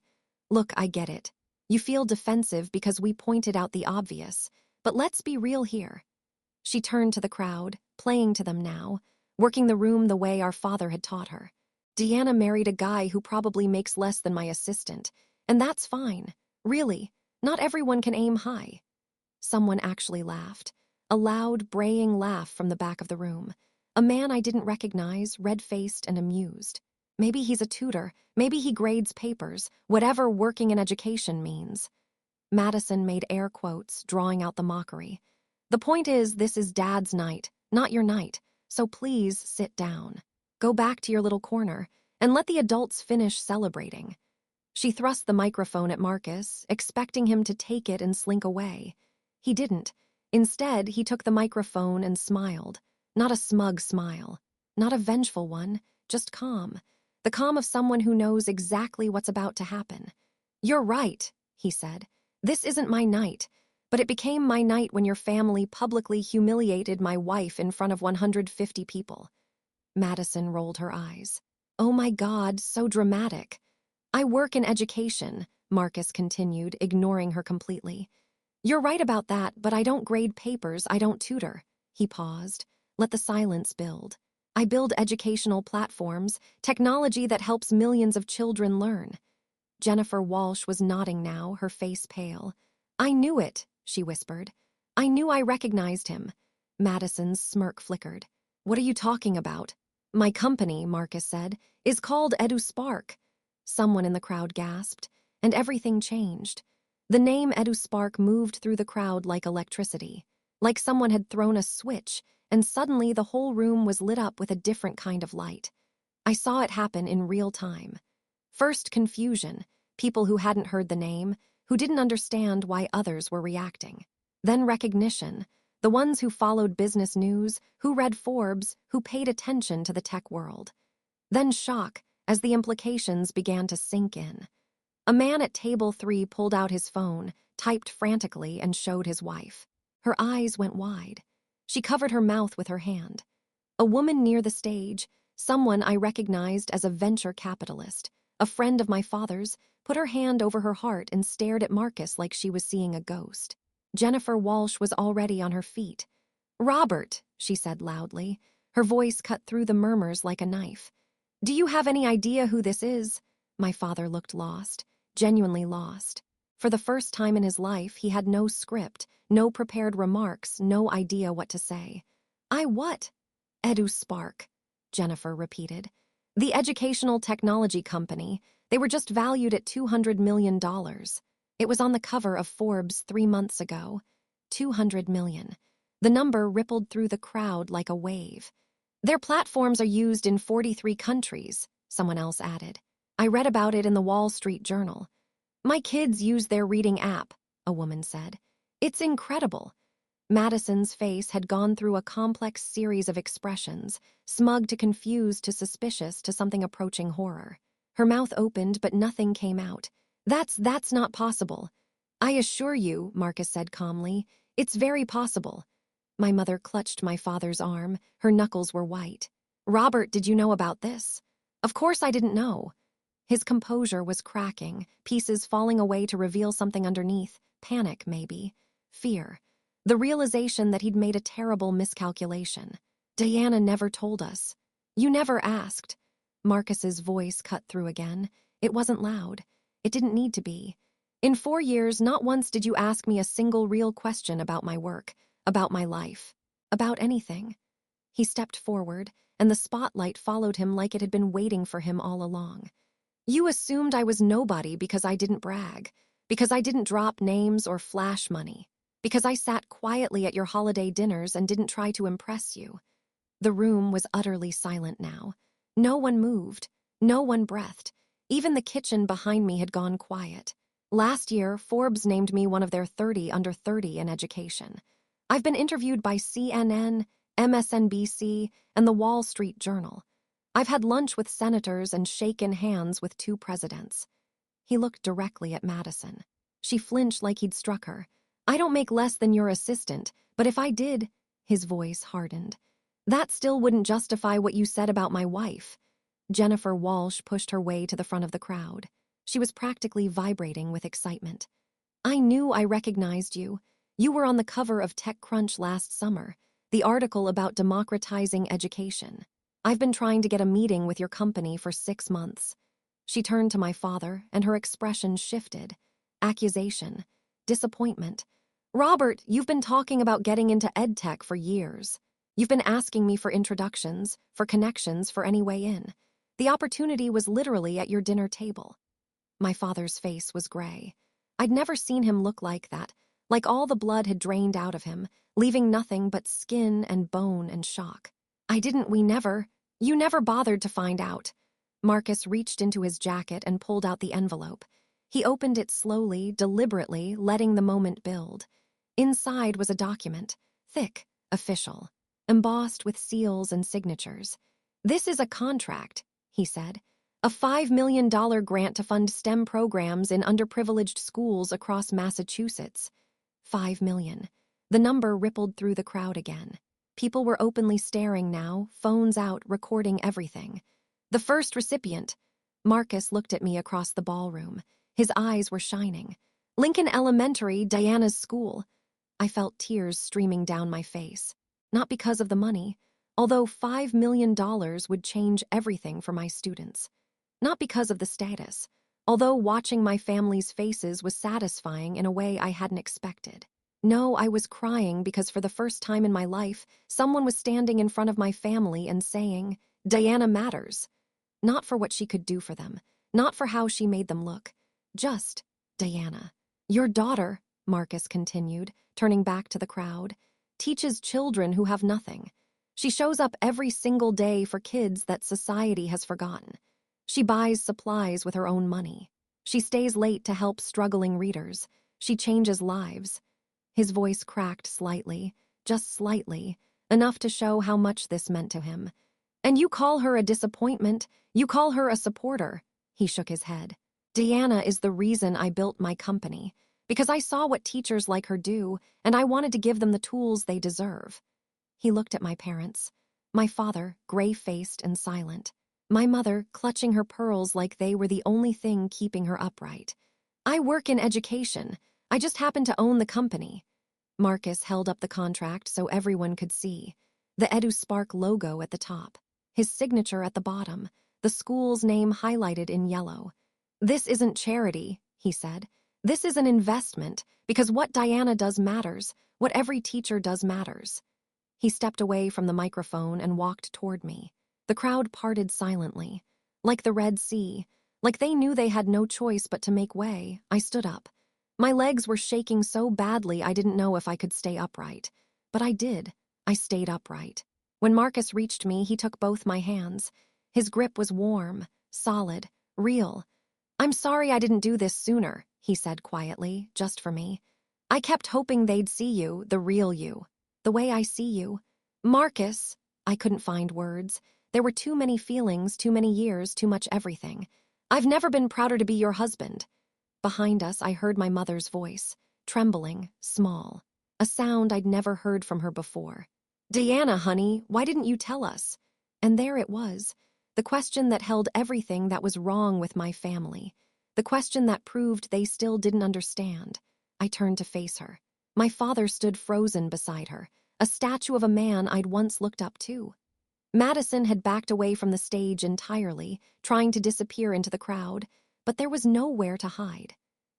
Look, I get it. You feel defensive because we pointed out the obvious, but let's be real here. She turned to the crowd, playing to them now, working the room the way our father had taught her. Deanna married a guy who probably makes less than my assistant, and that's fine. Really, not everyone can aim high. Someone actually laughed, a loud, braying laugh from the back of the room. A man I didn't recognize, red-faced and amused. Maybe he's a tutor, maybe he grades papers, whatever working in education means. Madison made air quotes, drawing out the mockery. The point is, this is Dad's night, not your night, so please sit down. Go back to your little corner, and let the adults finish celebrating. She thrust the microphone at Marcus, expecting him to take it and slink away. He didn't. Instead, he took the microphone and smiled. Not a smug smile. Not a vengeful one, just calm. The calm of someone who knows exactly what's about to happen. You're right, he said. This isn't my night, but it became my night when your family publicly humiliated my wife in front of 150 people. Madison rolled her eyes. Oh my God, so dramatic. I work in education, Marcus continued, ignoring her completely. You're right about that, but I don't grade papers, I don't tutor. He paused. Let the silence build. I build educational platforms, technology that helps millions of children learn. Jennifer Walsh was nodding now, her face pale. I knew it, she whispered. I knew I recognized him. Madison's smirk flickered. What are you talking about? My company, Marcus said, is called EduSpark. Someone in the crowd gasped, and everything changed. The name EduSpark moved through the crowd like electricity, like someone had thrown a switch, and suddenly the whole room was lit up with a different kind of light. I saw it happen in real time. First, confusion, people who hadn't heard the name, who didn't understand why others were reacting. Then recognition, the ones who followed business news, who read Forbes, who paid attention to the tech world. Then shock, as the implications began to sink in. A man at table 3 pulled out his phone, typed frantically, and showed his wife. Her eyes went wide. She covered her mouth with her hand. A woman near the stage, someone I recognized as a venture capitalist, a friend of my father's, put her hand over her heart and stared at Marcus like she was seeing a ghost. Jennifer Walsh was already on her feet. Robert, she said loudly. Her voice cut through the murmurs like a knife. Do you have any idea who this is? My father looked lost, genuinely lost. For the first time in his life, he had no script, no prepared remarks, no idea what to say. I what? EduSpark, Jennifer repeated. The educational technology company. They were just valued at $200 million. It was on the cover of Forbes 3 months ago. 200 million. The number rippled through the crowd like a wave. Their platforms are used in 43 countries, someone else added. I read about it in the Wall Street Journal. My kids use their reading app, a woman said. It's incredible. Madison's face had gone through a complex series of expressions, smug to confused to suspicious to something approaching horror. Her mouth opened, but nothing came out. That's not possible. I assure you, Marcus said calmly, it's very possible. My mother clutched my father's arm. Her knuckles were white. Robert, did you know about this? Of course I didn't know. His composure was cracking, pieces falling away to reveal something underneath. Panic, maybe. Fear. The realization that he'd made a terrible miscalculation. Diana never told us. You never asked. Marcus's voice cut through again. It wasn't loud. It didn't need to be. In 4 years, not once did you ask me a single real question about my work, about my life, about anything. He stepped forward, and the spotlight followed him like it had been waiting for him all along. You assumed I was nobody because I didn't brag, because I didn't drop names or flash money, because I sat quietly at your holiday dinners and didn't try to impress you. The room was utterly silent now. No one moved, no one breathed. Even the kitchen behind me had gone quiet. Last year, Forbes named me one of their 30 under 30 in education. I've been interviewed by CNN, MSNBC, and the Wall Street Journal. I've had lunch with senators and shaken hands with 2 presidents. He looked directly at Madison. She flinched like he'd struck her. I don't make less than your assistant, but if I did, his voice hardened. That still wouldn't justify what you said about my wife. Jennifer Walsh pushed her way to the front of the crowd. She was practically vibrating with excitement. I knew I recognized you. You were on the cover of TechCrunch last summer, the article about democratizing education. I've been trying to get a meeting with your company for 6 months. She turned to my father, and her expression shifted. Accusation. Disappointment. Robert, you've been talking about getting into edtech for years. You've been asking me for introductions, for connections, for any way in. The opportunity was literally at your dinner table. My father's face was gray. I'd never seen him look like that, like all the blood had drained out of him, leaving nothing but skin and bone and shock. You never bothered to find out. Marcus reached into his jacket and pulled out the envelope. He opened it slowly, deliberately, letting the moment build. Inside was a document, thick, official, embossed with seals and signatures. This is a contract, he said. A $5 million grant to fund STEM programs in underprivileged schools across Massachusetts. $5 million. The number rippled through the crowd again. People were openly staring now, phones out, recording everything. The first recipient. Marcus looked at me across the ballroom. His eyes were shining. Lincoln Elementary, Diana's school. I felt tears streaming down my face. Not because of the money, although $5 million would change everything for my students. Not because of the status, although watching my family's faces was satisfying in a way I hadn't expected. No, I was crying because for the first time in my life, someone was standing in front of my family and saying, Diana matters. Not for what she could do for them, not for how she made them look. Just Diana. Your daughter, Marcus continued, turning back to the crowd, teaches children who have nothing. She shows up every single day for kids that society has forgotten. She buys supplies with her own money. She stays late to help struggling readers. She changes lives. His voice cracked slightly, just slightly, enough to show how much this meant to him. And you call her a disappointment. You call her a supporter. He shook his head. Diana is the reason I built my company, because I saw what teachers like her do, and I wanted to give them the tools they deserve. He looked at my parents. My father, gray-faced and silent. My mother, clutching her pearls like they were the only thing keeping her upright. I work in education. I just happen to own the company. Marcus held up the contract so everyone could see. The EduSpark logo at the top. His signature at the bottom. The school's name highlighted in yellow. This isn't charity, he said. This is an investment, because what Diana does matters. What every teacher does matters. He stepped away from the microphone and walked toward me. The crowd parted silently. Like the Red Sea, like they knew they had no choice but to make way, I stood up. My legs were shaking so badly I didn't know if I could stay upright. But I did. I stayed upright. When Marcus reached me, he took both my hands. His grip was warm, solid, real. "I'm sorry I didn't do this sooner," he said quietly, just for me. "I kept hoping they'd see you, the real you. The way I see you." "Marcus," I couldn't find words. There were too many feelings, too many years, too much everything. "I've never been prouder to be your husband." Behind us, I heard my mother's voice, trembling, small, a sound I'd never heard from her before. "Diana, honey, why didn't you tell us?" And there it was, the question that held everything that was wrong with my family, the question that proved they still didn't understand. I turned to face her. My father stood frozen beside her, a statue of a man I'd once looked up to. Madison had backed away from the stage entirely, trying to disappear into the crowd, but there was nowhere to hide.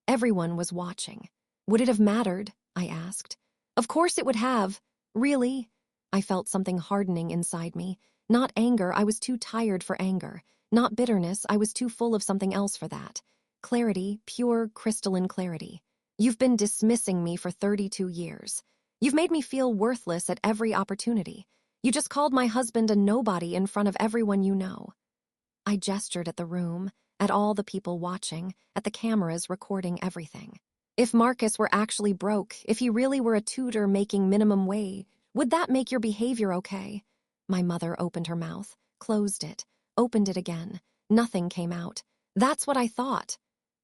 Everyone was watching. Would it have mattered? I asked. Of course it would have. Really? I felt something hardening inside me. Not anger, I was too tired for anger. Not bitterness, I was too full of something else for that. Clarity, pure, crystalline clarity. "You've been dismissing me for 32 years. You've made me feel worthless at every opportunity. You just called my husband a nobody in front of everyone you know." I gestured at the room, at all the people watching, at the cameras recording everything. If Marcus were actually broke, if he really were a tutor making minimum wage, would that make your behavior okay? My mother opened her mouth, closed it, opened it again. Nothing came out. "That's what I thought."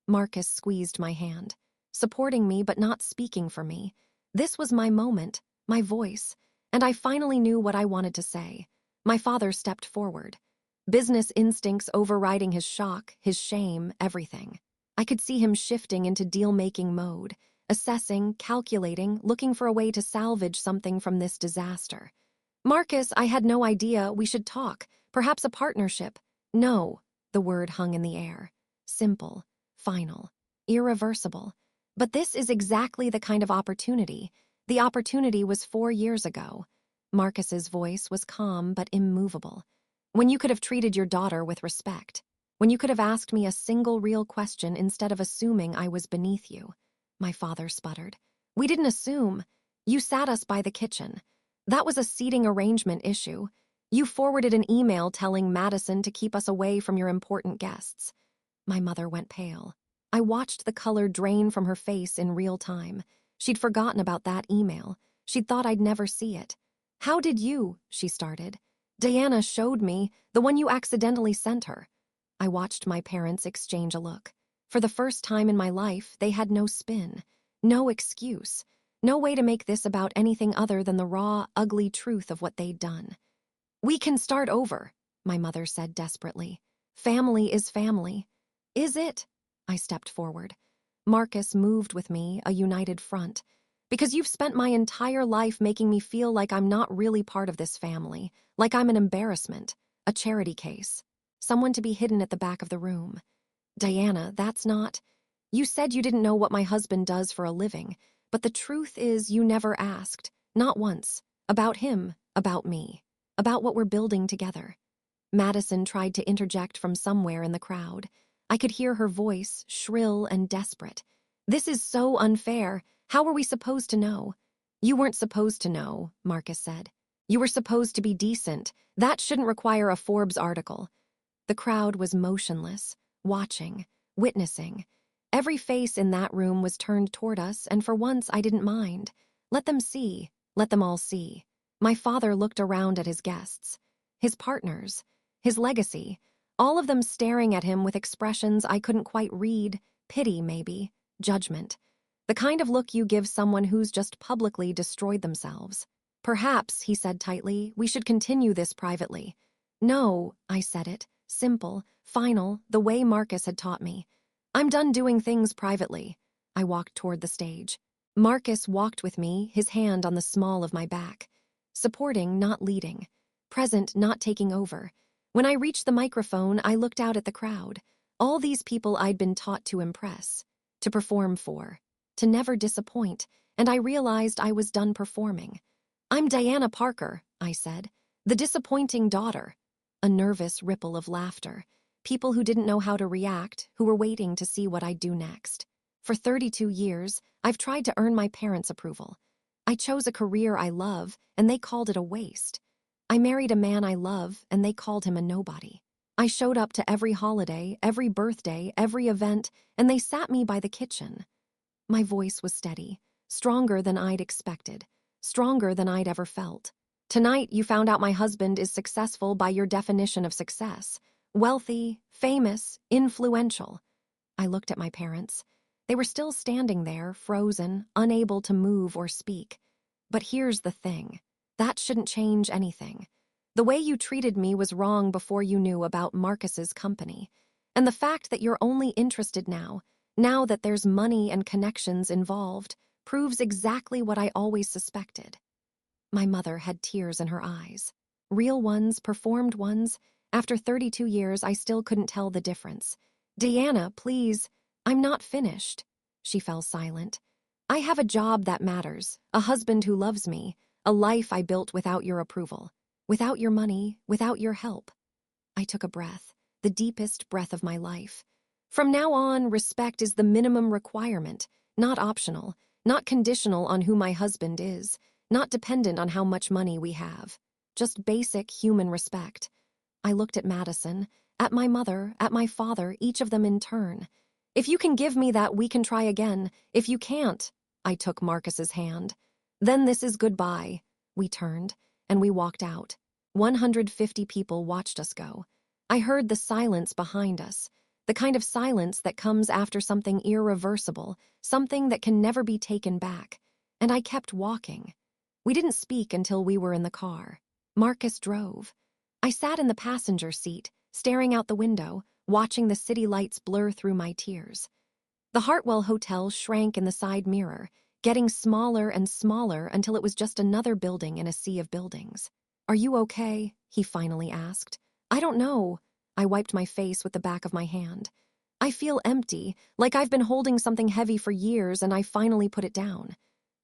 Marcus squeezed my hand, supporting me but not speaking for me. This was my moment, my voice, and I finally knew what I wanted to say. My father stepped forward, business instincts overriding his shock, his shame, everything. I could see him shifting into deal-making mode, assessing, calculating, looking for a way to salvage something from this disaster. "Marcus, I had no idea. We should talk. Perhaps a partnership." "No," the word hung in the air. Simple, final, irreversible. But this is exactly the kind of opportunity. The opportunity was 4 years ago. Marcus's voice was calm but immovable. "When you could have treated your daughter with respect. When you could have asked me a single real question instead of assuming I was beneath you." My father sputtered. "We didn't assume. You sat us by the kitchen. That was a seating arrangement issue. You forwarded an email telling Madison to keep us away from your important guests." My mother went pale. I watched the color drain from her face in real time. She'd forgotten about that email. She'd thought I'd never see it. "How did you?" she started. "Diana showed me, the one you accidentally sent her." I watched my parents exchange a look. For the first time in my life, they had no spin, no excuse, no way to make this about anything other than the raw, ugly truth of what they'd done. "We can start over," my mother said desperately. "Family is family." "Is it?" I stepped forward. Marcus moved with me, a united front. "Because you've spent my entire life making me feel like I'm not really part of this family, like I'm an embarrassment, a charity case, someone to be hidden at the back of the room." "Diana, that's not—" "You said you didn't know what my husband does for a living, but the truth is you never asked, not once, about him, about me, about what we're building together." Madison tried to interject from somewhere in the crowd. I could hear her voice, shrill and desperate. "This is so unfair. How were we supposed to know?" "You weren't supposed to know," Marcus said. "You were supposed to be decent. That shouldn't require a Forbes article." The crowd was motionless, watching, witnessing. Every face in that room was turned toward us, and for once I didn't mind. Let them see. Let them all see. My father looked around at his guests, his partners, his legacy, all of them staring at him with expressions I couldn't quite read, pity maybe, judgment. The kind of look you give someone who's just publicly destroyed themselves. "Perhaps," he said tightly, "we should continue this privately." "No," I said it, simple, final, the way Marcus had taught me. "I'm done doing things privately." I walked toward the stage. Marcus walked with me, his hand on the small of my back. Supporting, not leading. Present, not taking over. When I reached the microphone, I looked out at the crowd. All these people I'd been taught to impress, to perform for, to never disappoint, and I realized I was done performing. I'm Diana Parker, I said. The disappointing daughter. A nervous ripple of laughter. People who didn't know how to react, who were waiting to see what I'd do next. For 32 years, I've tried to earn my parents' approval. I chose a career I love, and they called it a waste. I married a man I love, and they called him a nobody. I showed up to every holiday, every birthday, every event, and they sat me by the kitchen. My voice was steady, stronger than I'd expected, stronger than I'd ever felt. Tonight, you found out my husband is successful by your definition of success. Wealthy, famous, influential. I looked at my parents. They were still standing there, frozen, unable to move or speak. But here's the thing. That shouldn't change anything. The way you treated me was wrong before you knew about Marcus's company. And the fact that you're only interested now that there's money and connections involved, proves exactly what I always suspected. My mother had tears in her eyes. Real ones, performed ones. After 32 years, I still couldn't tell the difference. Diana, please, I'm not finished. She fell silent. I have a job that matters, a husband who loves me, a life I built without your approval, without your money, without your help. I took a breath, the deepest breath of my life. From now on, respect is the minimum requirement, not optional, not conditional on who my husband is, not dependent on how much money we have. Just basic human respect. I looked at Madison, at my mother, at my father, each of them in turn. If you can give me that, we can try again. If you can't, I took Marcus's hand. Then this is goodbye. We turned, and we walked out. 150 people watched us go. I heard the silence behind us. The kind of silence that comes after something irreversible, something that can never be taken back. And I kept walking. We didn't speak until we were in the car. Marcus drove. I sat in the passenger seat, staring out the window, watching the city lights blur through my tears. The Hartwell Hotel shrank in the side mirror, getting smaller and smaller until it was just another building in a sea of buildings. Are you okay? He finally asked. I don't know. I wiped my face with the back of my hand. I feel empty, like I've been holding something heavy for years and I finally put it down.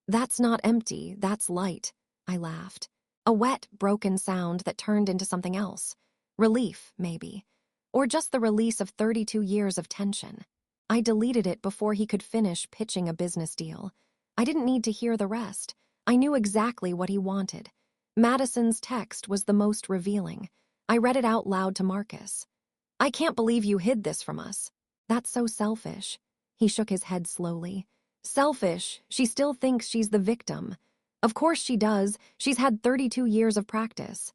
That's not empty, that's light. I laughed. A wet, broken sound that turned into something else. Relief, maybe. Or just the release of 32 years of tension. I deleted it before he could finish pitching a business deal. I didn't need to hear the rest. I knew exactly what he wanted. Madison's text was the most revealing. I read it out loud to Marcus. I can't believe you hid this from us. That's so selfish. He shook his head slowly. Selfish. She still thinks she's the victim. Of course she does. She's had 32 years of practice.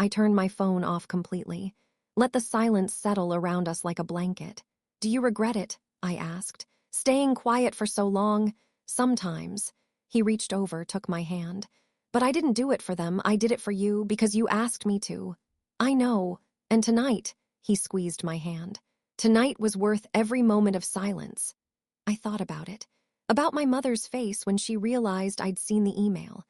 I turned my phone off completely. Let the silence settle around us like a blanket. Do you regret it? I asked. Staying quiet for so long? Sometimes. He reached over, took my hand. But I didn't do it for them. I did it for you because you asked me to. I know. And tonight, he squeezed my hand. Tonight was worth every moment of silence. I thought about it. About my mother's face when she realized I'd seen the email.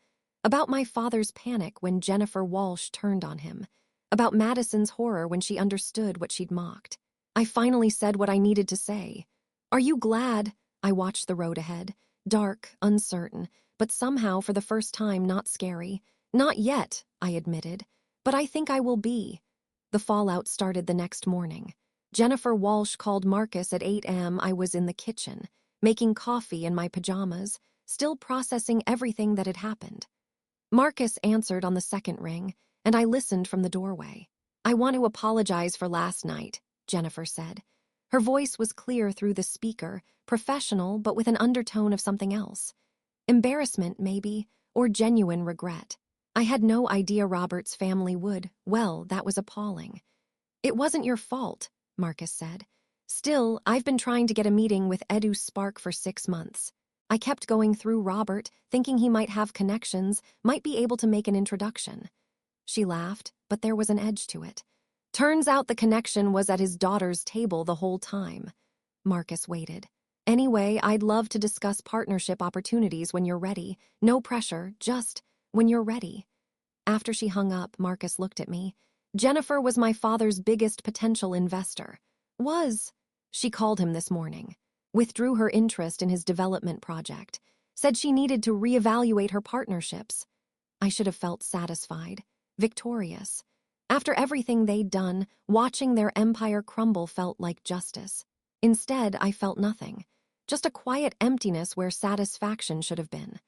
About my father's panic when Jennifer Walsh turned on him. About Madison's horror when she understood what she'd mocked. I finally said what I needed to say. Are you glad? I watched the road ahead. Dark, uncertain, but somehow for the first time not scary. Not yet, I admitted. But I think I will be. The fallout started the next morning. Jennifer Walsh called Marcus at 8 a.m. I was in the kitchen, making coffee in my pajamas, still processing everything that had happened. Marcus answered on the second ring, and I listened from the doorway. I want to apologize for last night, Jennifer said. Her voice was clear through the speaker, professional but with an undertone of something else. Embarrassment, maybe, or genuine regret. I had no idea Robert's family would. Well, that was appalling. It wasn't your fault, Marcus said. Still, I've been trying to get a meeting with Edu Spark for 6 months. I kept going through Robert, thinking he might have connections, might be able to make an introduction. She laughed, but there was an edge to it. Turns out the connection was at his daughter's table the whole time. Marcus waited. Anyway, I'd love to discuss partnership opportunities when you're ready. No pressure, just when you're ready. After she hung up, Marcus looked at me. Jennifer was my father's biggest potential investor. She called him this morning. Withdrew her interest in his development project. Said she needed to reevaluate her partnerships. I should have felt satisfied, victorious. After everything they'd done, watching their empire crumble felt like justice. Instead, I felt nothing, just a quiet emptiness where satisfaction should have been.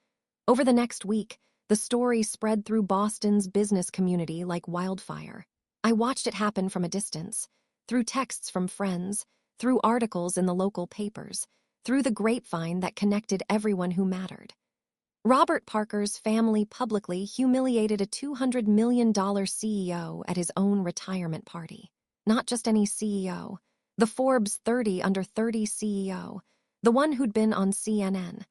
Over the next week, the story spread through Boston's business community like wildfire. I watched it happen from a distance, through texts from friends, through articles in the local papers, through the grapevine that connected everyone who mattered. Robert Parker's family publicly humiliated a $200 million CEO at his own retirement party. Not just any CEO, the Forbes 30 under 30 CEO, the one who'd been on CNN,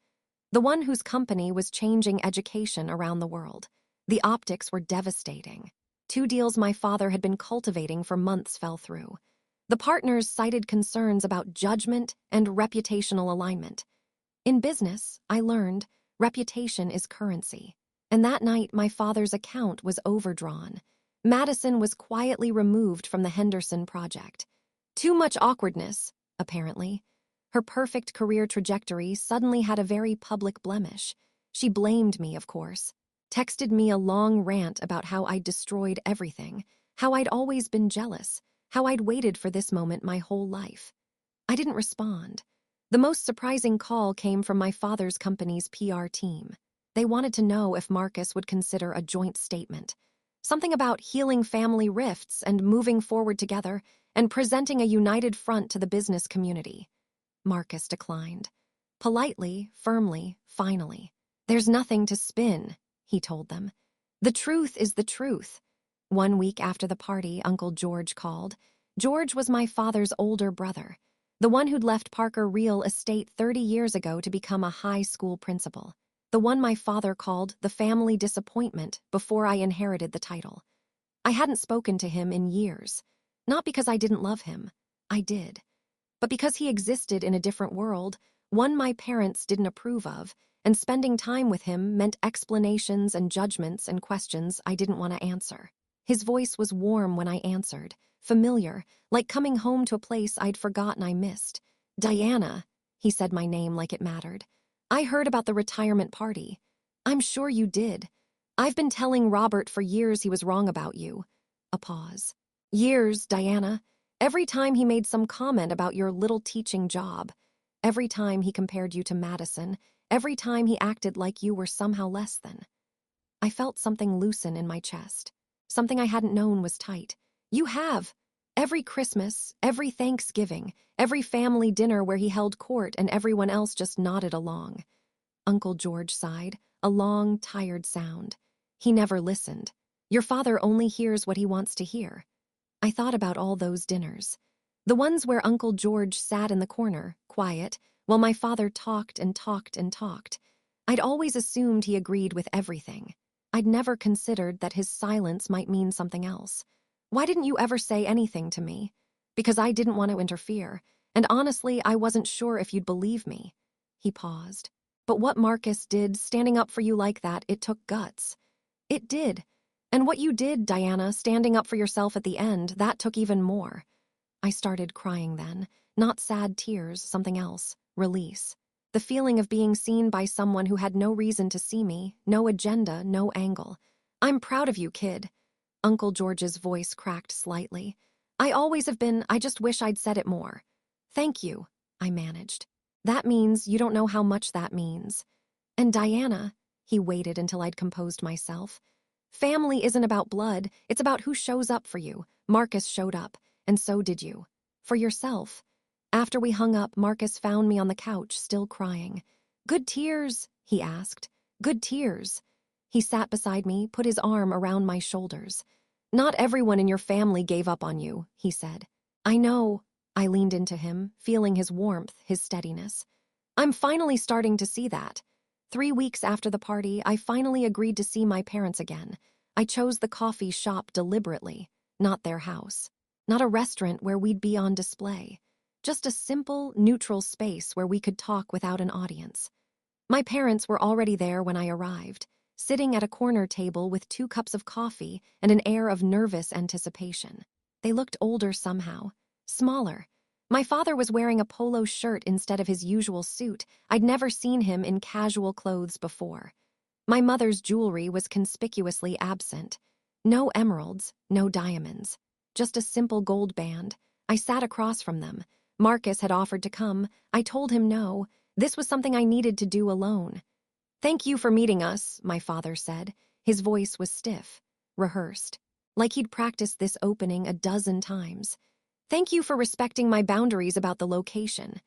the one whose company was changing education around the world. The optics were devastating. 2 deals my father had been cultivating for months fell through. The partners cited concerns about judgment and reputational alignment. In business, I learned, reputation is currency. And that night, my father's account was overdrawn. Madison was quietly removed from the Henderson project. Too much awkwardness, apparently. Her perfect career trajectory suddenly had a very public blemish. She blamed me, of course. Texted me a long rant about how I'd destroyed everything, how I'd always been jealous, how I'd waited for this moment my whole life. I didn't respond. The most surprising call came from my father's company's PR team. They wanted to know if Marcus would consider a joint statement. Something about healing family rifts and moving forward together and presenting a united front to the business community. Marcus declined. Politely, firmly, finally. There's nothing to spin, he told them. The truth is the truth. 1 week after the party, Uncle George called. George was my father's older brother, the one who'd left Parker Real Estate 30 years ago to become a high school principal, the one my father called the family disappointment before I inherited the title. I hadn't spoken to him in years, not because I didn't love him, I did, but because he existed in a different world, one my parents didn't approve of, and spending time with him meant explanations and judgments and questions I didn't want to answer. His voice was warm when I answered, familiar, like coming home to a place I'd forgotten I missed. Diana, he said my name like it mattered. I heard about the retirement party. I'm sure you did. I've been telling Robert for years he was wrong about you. A pause. Years, Diana. Every time he made some comment about your little teaching job. Every time he compared you to Madison. Every time he acted like you were somehow less than. I felt something loosen in my chest. Something I hadn't known was tight. You have. Every Christmas, every Thanksgiving, every family dinner where he held court and everyone else just nodded along. Uncle George sighed, a long, tired sound. He never listened. Your father only hears what he wants to hear. I thought about all those dinners. The ones where Uncle George sat in the corner, quiet, while my father talked and talked and talked. I'd always assumed he agreed with everything. I'd never considered that his silence might mean something else. Why didn't you ever say anything to me? Because I didn't want to interfere, and honestly, I wasn't sure if you'd believe me. He paused. But what Marcus did, standing up for you like that, it took guts. It did. And what you did, Diana, standing up for yourself at the end, that took even more. I started crying then. Not sad tears, something else. Release. The feeling of being seen by someone who had no reason to see me, no agenda, no angle. I'm proud of you, kid. Uncle George's voice cracked slightly. I always have been, I just wish I'd said it more. Thank you, I managed. That means you don't know how much that means. And Diana, he waited until I'd composed myself. Family isn't about blood, it's about who shows up for you. Marcus showed up, and so did you. For yourself. After we hung up, Marcus found me on the couch, still crying. Good tears, he asked. Good tears. He sat beside me, put his arm around my shoulders. Not everyone in your family gave up on you, he said. I know. I leaned into him, feeling his warmth, his steadiness. I'm finally starting to see that. 3 weeks after the party, I finally agreed to see my parents again. I chose the coffee shop deliberately, not their house. Not a restaurant where we'd be on display. Just a simple, neutral space where we could talk without an audience. My parents were already there when I arrived, sitting at a corner table with 2 cups of coffee and an air of nervous anticipation. They looked older somehow, smaller. My father was wearing a polo shirt instead of his usual suit. I'd never seen him in casual clothes before. My mother's jewelry was conspicuously absent. No emeralds, no diamonds. Just a simple gold band. I sat across from them. Marcus had offered to come. I told him no. This was something I needed to do alone. "Thank you for meeting us," my father said. His voice was stiff, rehearsed, like he'd practiced this opening a dozen times. "Thank you for respecting my boundaries about the location."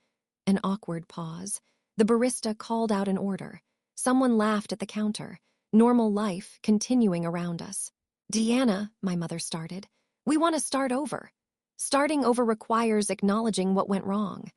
An awkward pause. The barista called out an order. Someone laughed at the counter. Normal life continuing around us. "Deanna," my mother started, "we want to start over." Starting over requires acknowledging what went wrong.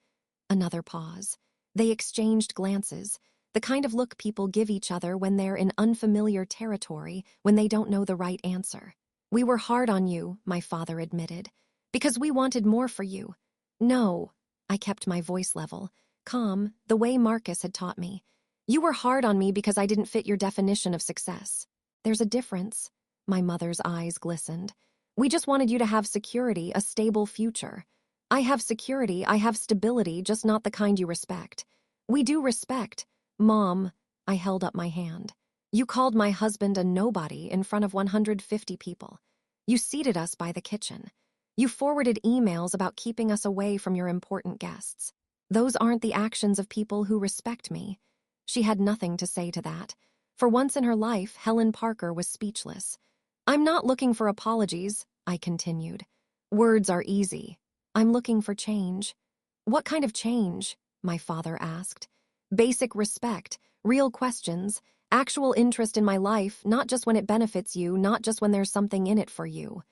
Another pause. They exchanged glances, the kind of look people give each other when they're in unfamiliar territory, when they don't know the right answer. "We were hard on you," my father admitted, "because we wanted more for you." "No," I kept my voice level, calm, the way Marcus had taught me. "You were hard on me because I didn't fit your definition of success." "There's a difference." My mother's eyes glistened. "We just wanted you to have security, a stable future." "I have security, I have stability, just not the kind you respect." "We do respect." "Mom," I held up my hand. "You called my husband a nobody in front of 150 people. You seated us by the kitchen. You forwarded emails about keeping us away from your important guests. Those aren't the actions of people who respect me." She had nothing to say to that. For once in her life, Helen Parker was speechless. "I'm not looking for apologies," I continued. "Words are easy. I'm looking for change." "What kind of change?" my father asked. "Basic respect, real questions, actual interest in my life, not just when it benefits you, not just when there's something in it for you."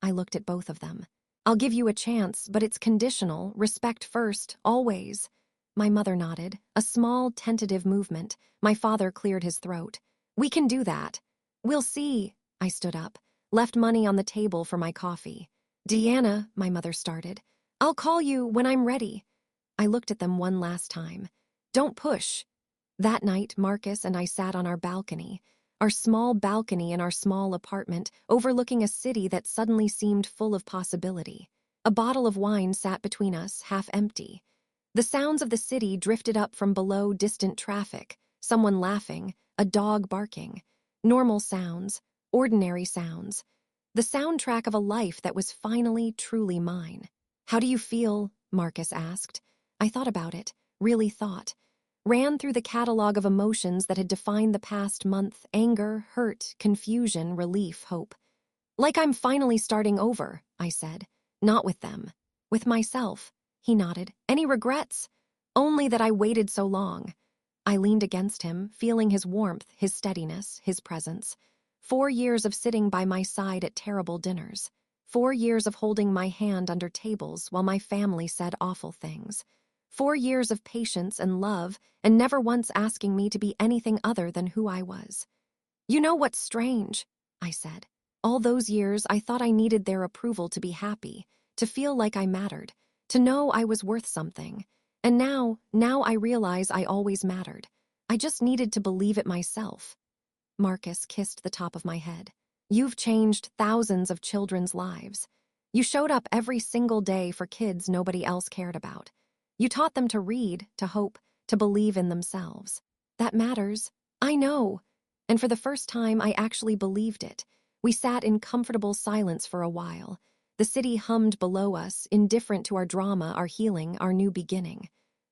I looked at both of them. "I'll give you a chance, but it's conditional, respect first, always." My mother nodded, a small, tentative movement. My father cleared his throat. "We can do that." "We'll see." I stood up, left money on the table for my coffee. "Deanna," my mother started, "I'll call you when I'm ready." I looked at them one last time. "Don't push." That night, Marcus and I sat on our balcony, our small balcony in our small apartment, overlooking a city that suddenly seemed full of possibility. A bottle of wine sat between us, half empty. The sounds of the city drifted up from below, distant traffic, someone laughing, a dog barking. Normal sounds, ordinary sounds. The soundtrack of a life that was finally truly mine. "How do you feel?" Marcus asked. I thought about it, really thought. Ran through the catalog of emotions that had defined the past month: anger, hurt, confusion, relief, hope. "Like I'm finally starting over," I said. "Not with them. With myself." He nodded. "Any regrets?" "Only that I waited so long." I leaned against him, feeling his warmth, his steadiness, his presence. 4 years of sitting by my side at terrible dinners. 4 years of holding my hand under tables while my family said awful things. 4 years of patience and love, and never once asking me to be anything other than who I was. "You know what's strange?" I said. "All those years I thought I needed their approval to be happy, to feel like I mattered, to know I was worth something. And now I realize I always mattered. I just needed to believe it myself." Marcus kissed the top of my head. "You've changed thousands of children's lives. You showed up every single day for kids nobody else cared about. You taught them to read, to hope, to believe in themselves. That matters." "I know." And for the first time, I actually believed it. We sat in comfortable silence for a while. The city hummed below us, indifferent to our drama, our healing, our new beginning.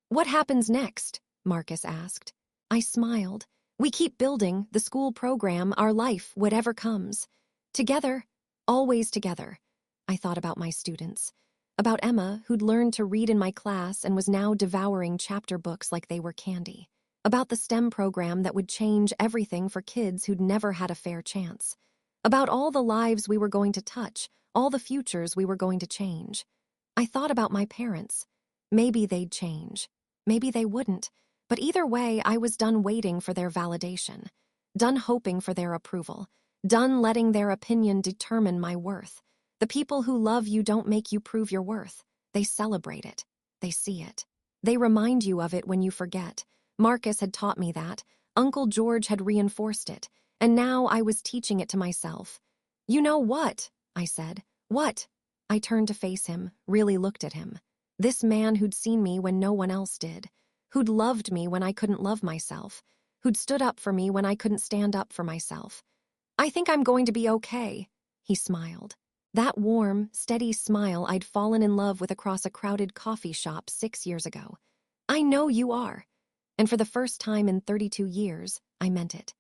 "What happens next?" Marcus asked. I smiled. "We keep building, the school program, our life, whatever comes. Together, always together." I thought about my students. About Emma, who'd learned to read in my class and was now devouring chapter books like they were candy. About the STEM program that would change everything for kids who'd never had a fair chance. About all the lives we were going to touch, all the futures we were going to change. I thought about my parents. Maybe they'd change. Maybe they wouldn't. But either way, I was done waiting for their validation. Done hoping for their approval. Done letting their opinion determine my worth. The people who love you don't make you prove your worth. They celebrate it. They see it. They remind you of it when you forget. Marcus had taught me that. Uncle George had reinforced it. And now I was teaching it to myself. "You know what?" I said. "What?" I turned to face him, really looked at him. This man who'd seen me when no one else did. Who'd loved me when I couldn't love myself. who'd stood up for me when I couldn't stand up for myself. "I think I'm going to be okay," he smiled. That warm, steady smile I'd fallen in love with across a crowded coffee shop 6 years ago. "I know you are." And for the first time in 32 years, I meant it.